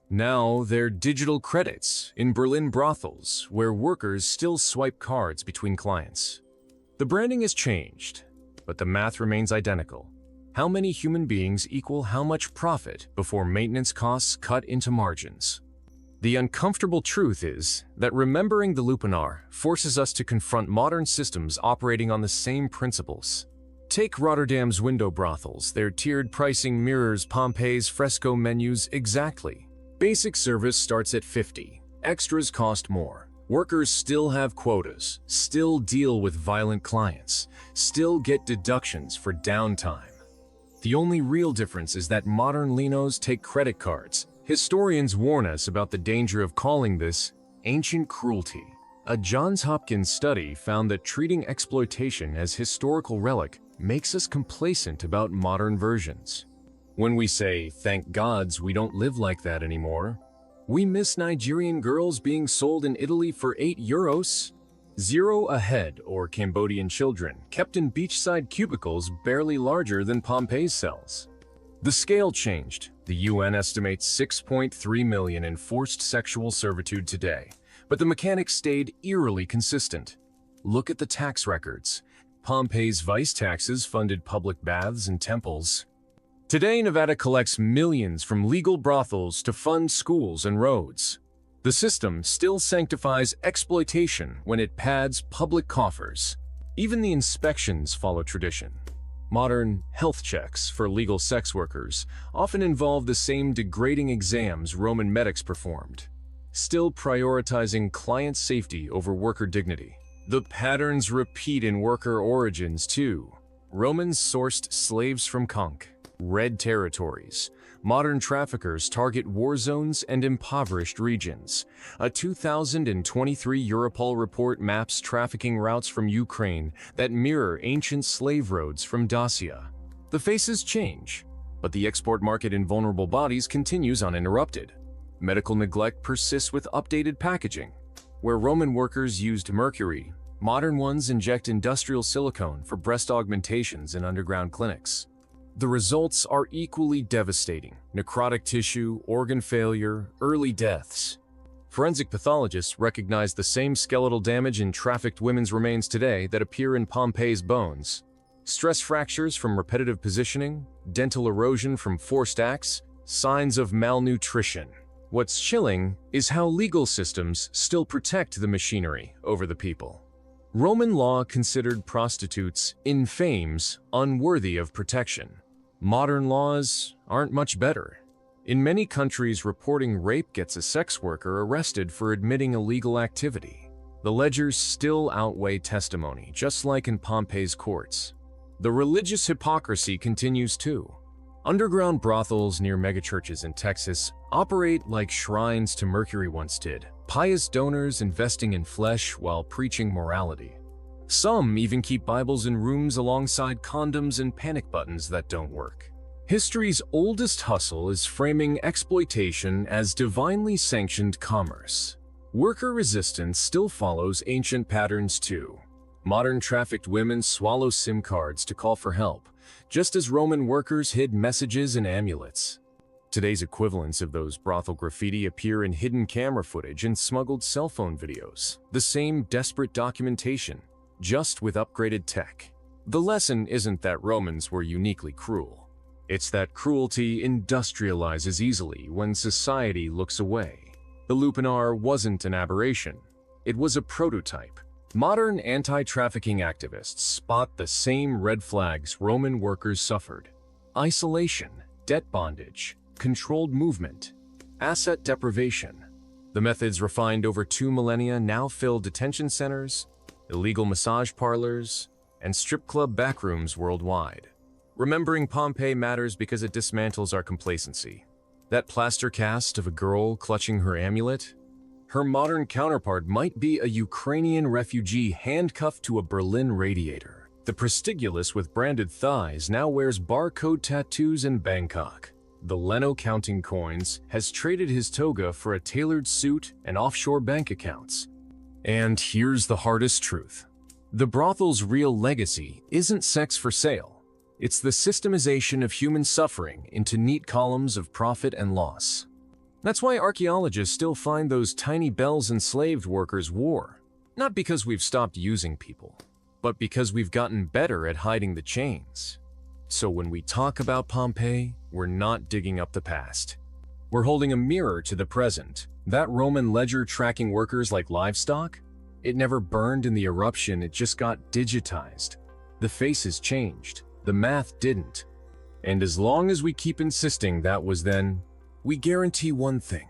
Now they're digital credits in Berlin brothels, where workers still swipe cards between clients. The branding has changed, but the math remains identical. How many human beings equal how much profit before maintenance costs cut into margins? The uncomfortable truth is that remembering the lupanar forces us to confront modern systems operating on the same principles. Take Rotterdam's window brothels. Their tiered pricing mirrors Pompeii's fresco menus exactly. Basic service starts at $50. Extras cost more. Workers still have quotas, still deal with violent clients, still get deductions for downtime. The only real difference is that modern linos take credit cards. Historians warn us about the danger of calling this ancient cruelty. A Johns Hopkins study found that treating exploitation as historical relic makes us complacent about modern versions. When we say, "Thank gods we don't live like that anymore," we miss Nigerian girls being sold in Italy for €8, 0 a head, or Cambodian children kept in beachside cubicles barely larger than Pompeii's cells. The scale changed. The UN estimates 6.3 million in forced sexual servitude today, but the mechanics stayed eerily consistent. Look at the tax records. Pompeii's vice taxes funded public baths and temples. Today, Nevada collects millions from legal brothels to fund schools and roads. The system still sanctifies exploitation when it pads public coffers. Even the inspections follow tradition. Modern health checks for legal sex workers often involve the same degrading exams Roman medics performed, still prioritizing client safety over worker dignity. The patterns repeat in worker origins too. Romans sourced slaves from Conch, red territories. Modern traffickers target war zones and impoverished regions. A 2023 Europol report maps trafficking routes from Ukraine that mirror ancient slave roads from Dacia. The faces change, but the export market in vulnerable bodies continues uninterrupted. Medical neglect persists with updated packaging. Where Roman workers used mercury, modern ones inject industrial silicone for breast augmentations in underground clinics. The results are equally devastating: necrotic tissue, organ failure, early deaths. Forensic pathologists recognize the same skeletal damage in trafficked women's remains today that appear in Pompeii's bones. Stress fractures from repetitive positioning, dental erosion from forced acts, signs of malnutrition. What's chilling is how legal systems still protect the machinery over the people. Roman law considered prostitutes infames, unworthy of protection. Modern laws aren't much better. In many countries, reporting rape gets a sex worker arrested for admitting illegal activity. The ledgers still outweigh testimony, just like in Pompeii's courts. The religious hypocrisy continues too. Underground brothels near megachurches in Texas operate like shrines to Mercury once did, pious donors investing in flesh while preaching morality. Some even keep Bibles in rooms alongside condoms and panic buttons that don't work. History's oldest hustle is framing exploitation as divinely sanctioned commerce. Worker resistance still follows ancient patterns too. Modern trafficked women swallow SIM cards to call for help, just as Roman workers hid messages in amulets. Today's equivalents of those brothel graffiti appear in hidden camera footage and smuggled cell phone videos. The same desperate documentation, just with upgraded tech. The lesson isn't that Romans were uniquely cruel. It's that cruelty industrializes easily when society looks away. The lupanar wasn't an aberration. It was a prototype. Modern anti-trafficking activists spot the same red flags Roman workers suffered: isolation, debt bondage, controlled movement, asset deprivation. The methods refined over 2 millennia now fill detention centers, illegal massage parlors, and strip club backrooms worldwide. Remembering Pompeii matters because it dismantles our complacency. That plaster cast of a girl clutching her amulet? Her modern counterpart might be a Ukrainian refugee handcuffed to a Berlin radiator. The prostigulus with branded thighs now wears barcode tattoos in Bangkok. The Leno counting coins has traded his toga for a tailored suit and offshore bank accounts. And here's the hardest truth. The brothel's real legacy isn't sex for sale. It's the systemization of human suffering into neat columns of profit and loss. That's why archaeologists still find those tiny bells enslaved workers wore. Not because we've stopped using people, but because we've gotten better at hiding the chains. So when we talk about Pompeii, we're not digging up the past. We're holding a mirror to the present. That Roman ledger tracking workers like livestock? It never burned in the eruption, it just got digitized. The faces changed. The math didn't. And as long as we keep insisting that was then, we guarantee one thing.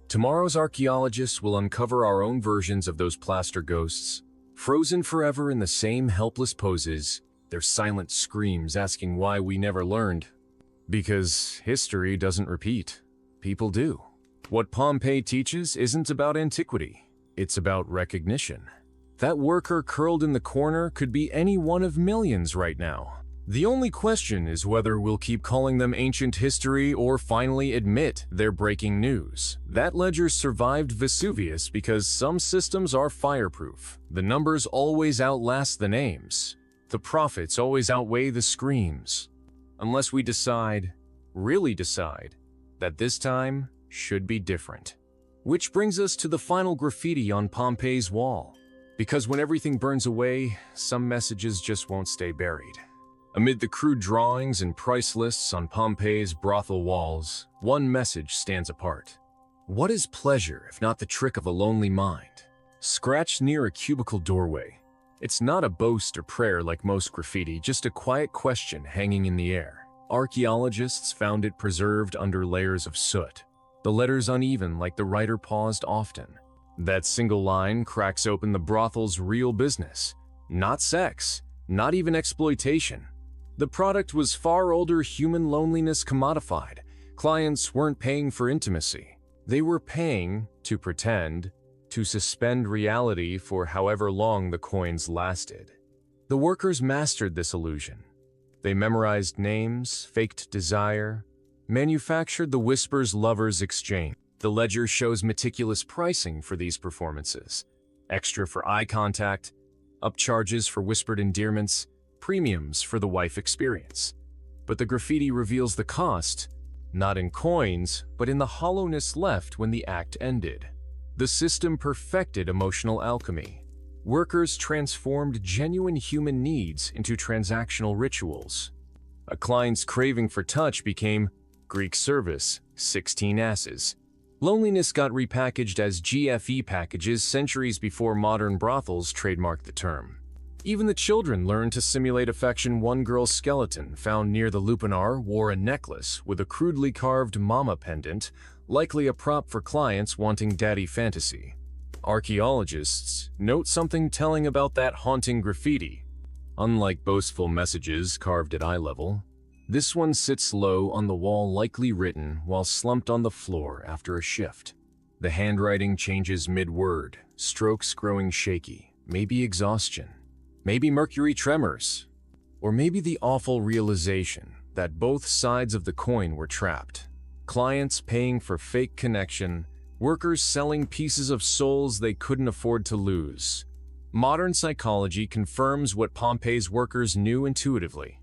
Tomorrow's archaeologists will uncover our own versions of those plaster ghosts, frozen forever in the same helpless poses, their silent screams asking why we never learned. Because history doesn't repeat. People do. What Pompeii teaches isn't about antiquity. It's about recognition. That worker curled in the corner could be any one of millions right now. The only question is whether we'll keep calling them ancient history or finally admit they're breaking news. That ledger survived Vesuvius because some systems are fireproof. The numbers always outlast the names. The profits always outweigh the screams. Unless we decide, really decide, that this time should be different. Which brings us to the final graffiti on Pompeii's wall. Because when everything burns away, some messages just won't stay buried. Amid the crude drawings and price lists on Pompeii's brothel walls, one message stands apart. What is pleasure if not the trick of a lonely mind? Scratched near a cubicle doorway. It's not a boast or prayer like most graffiti, just a quiet question hanging in the air. Archaeologists found it preserved under layers of soot. The letters uneven like the writer paused often. That single line cracks open the brothel's real business. Not sex, not even exploitation. The product was far older human loneliness commodified. Clients weren't paying for intimacy. They were paying to pretend, to suspend reality for however long the coins lasted. The workers mastered this illusion. They memorized names, faked desire, manufactured the whispers lovers exchange. The ledger shows meticulous pricing for these performances. Extra for eye contact, upcharges for whispered endearments, premiums for the wife experience. But the graffiti reveals the cost, not in coins, but in the hollowness left when the act ended. The system perfected emotional alchemy. Workers transformed genuine human needs into transactional rituals. A client's craving for touch became Greek service, 16 asses. Loneliness got repackaged as GFE packages centuries before modern brothels trademarked the term. Even the children learned to simulate affection. One girl's skeleton found near the lupanar wore a necklace with a crudely carved mama pendant, likely a prop for clients wanting daddy fantasy. Archaeologists note something telling about that haunting graffiti. Unlike boastful messages carved at eye level, this one sits low on the wall, likely written while slumped on the floor after a shift. The handwriting changes mid-word, strokes growing shaky, maybe exhaustion, maybe mercury tremors, or maybe the awful realization that both sides of the coin were trapped. Clients paying for fake connection, workers selling pieces of souls they couldn't afford to lose. Modern psychology confirms what Pompeii's workers knew intuitively.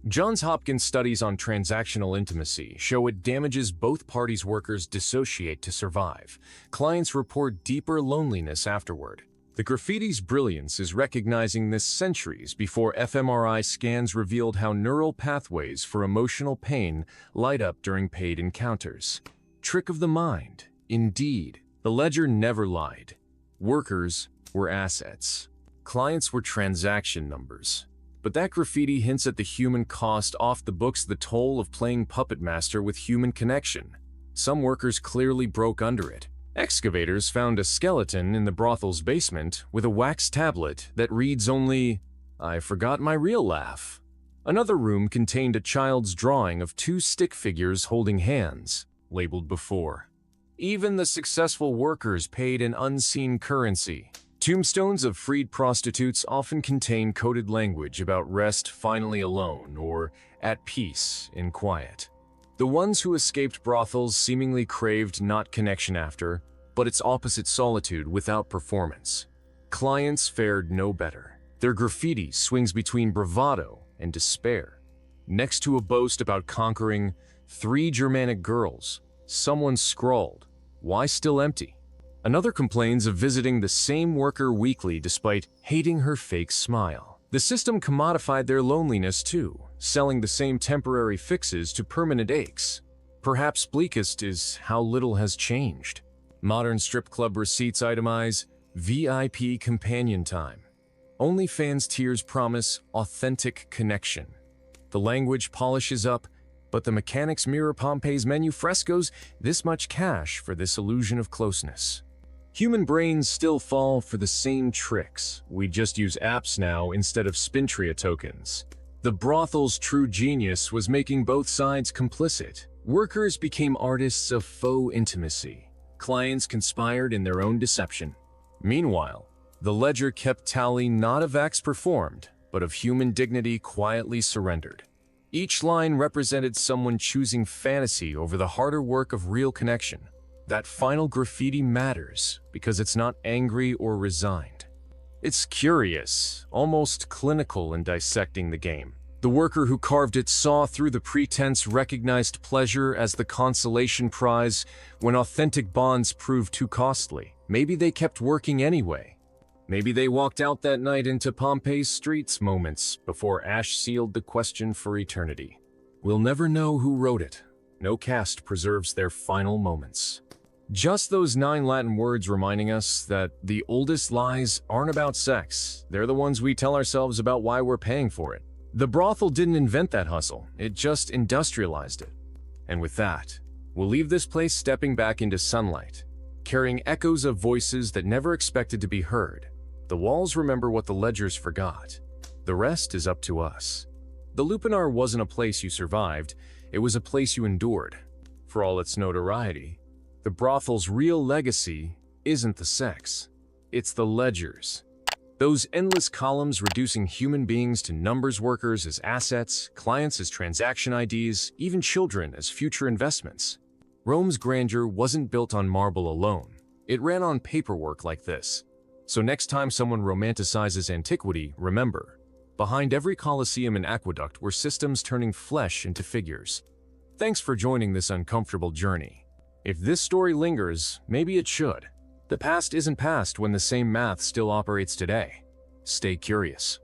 Johns Hopkins studies on transactional intimacy show it damages both parties. Workers dissociate to survive. Clients report deeper loneliness afterward. The graffiti's brilliance is recognizing this centuries before fMRI scans revealed how neural pathways for emotional pain light up during paid encounters. Trick of the mind. Indeed, the ledger never lied. Workers were assets. Clients were transaction numbers. But that graffiti hints at the human cost. Off the books, the toll of playing puppet master with human connection. Some workers clearly broke under it. Excavators found a skeleton in the brothel's basement with a wax tablet that reads only, "I forgot my real laugh." Another room contained a child's drawing of two stick figures holding hands, labeled before. Even the successful workers paid in unseen currency. Tombstones of freed prostitutes often contain coded language about rest finally alone or at peace in quiet. The ones who escaped brothels seemingly craved not connection after, but its opposite, solitude without performance. Clients fared no better. Their graffiti swings between bravado and despair. Next to a boast about conquering 3 Germanic girls, someone scrawled, "Why still empty?" Another complains of visiting the same worker weekly despite hating her fake smile. The system commodified their loneliness too, selling the same temporary fixes to permanent aches. Perhaps bleakest is how little has changed. Modern strip club receipts itemize VIP companion time. OnlyFans tiers promise authentic connection. The language polishes up, but the mechanics mirror Pompeii's menu frescoes. This much cash for this illusion of closeness. Human brains still fall for the same tricks. We just use apps now instead of Spintria tokens. The brothel's true genius was making both sides complicit. Workers became artists of faux intimacy. Clients conspired in their own deception. Meanwhile, the ledger kept tally not of acts performed, but of human dignity quietly surrendered. Each line represented someone choosing fantasy over the harder work of real connection. That final graffiti matters because it's not angry or resigned. It's curious, almost clinical in dissecting the game. The worker who carved it saw through the pretense, recognized pleasure as the consolation prize when authentic bonds proved too costly. Maybe they kept working anyway. Maybe they walked out that night into Pompeii's streets moments before ash sealed the question for eternity. We'll never know who wrote it. No caste preserves their final moments. Just those 9 Latin words reminding us that the oldest lies aren't about sex. They're the ones we tell ourselves about why we're paying for it. The brothel didn't invent that hustle, it just industrialized it. And with that, we'll leave this place stepping back into sunlight, carrying echoes of voices that never expected to be heard. The walls remember what the ledgers forgot. The rest is up to us. The lupanar wasn't a place you survived, it was a place you endured. For all its notoriety, the brothel's real legacy isn't the sex, it's the ledgers. Those endless columns reducing human beings to numbers, workers as assets, clients as transaction IDs, even children as future investments. Rome's grandeur wasn't built on marble alone. It ran on paperwork like this. So next time someone romanticizes antiquity, remember, behind every Colosseum and aqueduct were systems turning flesh into figures. Thanks for joining this uncomfortable journey. If this story lingers, maybe it should. The past isn't past when the same math still operates today. Stay curious.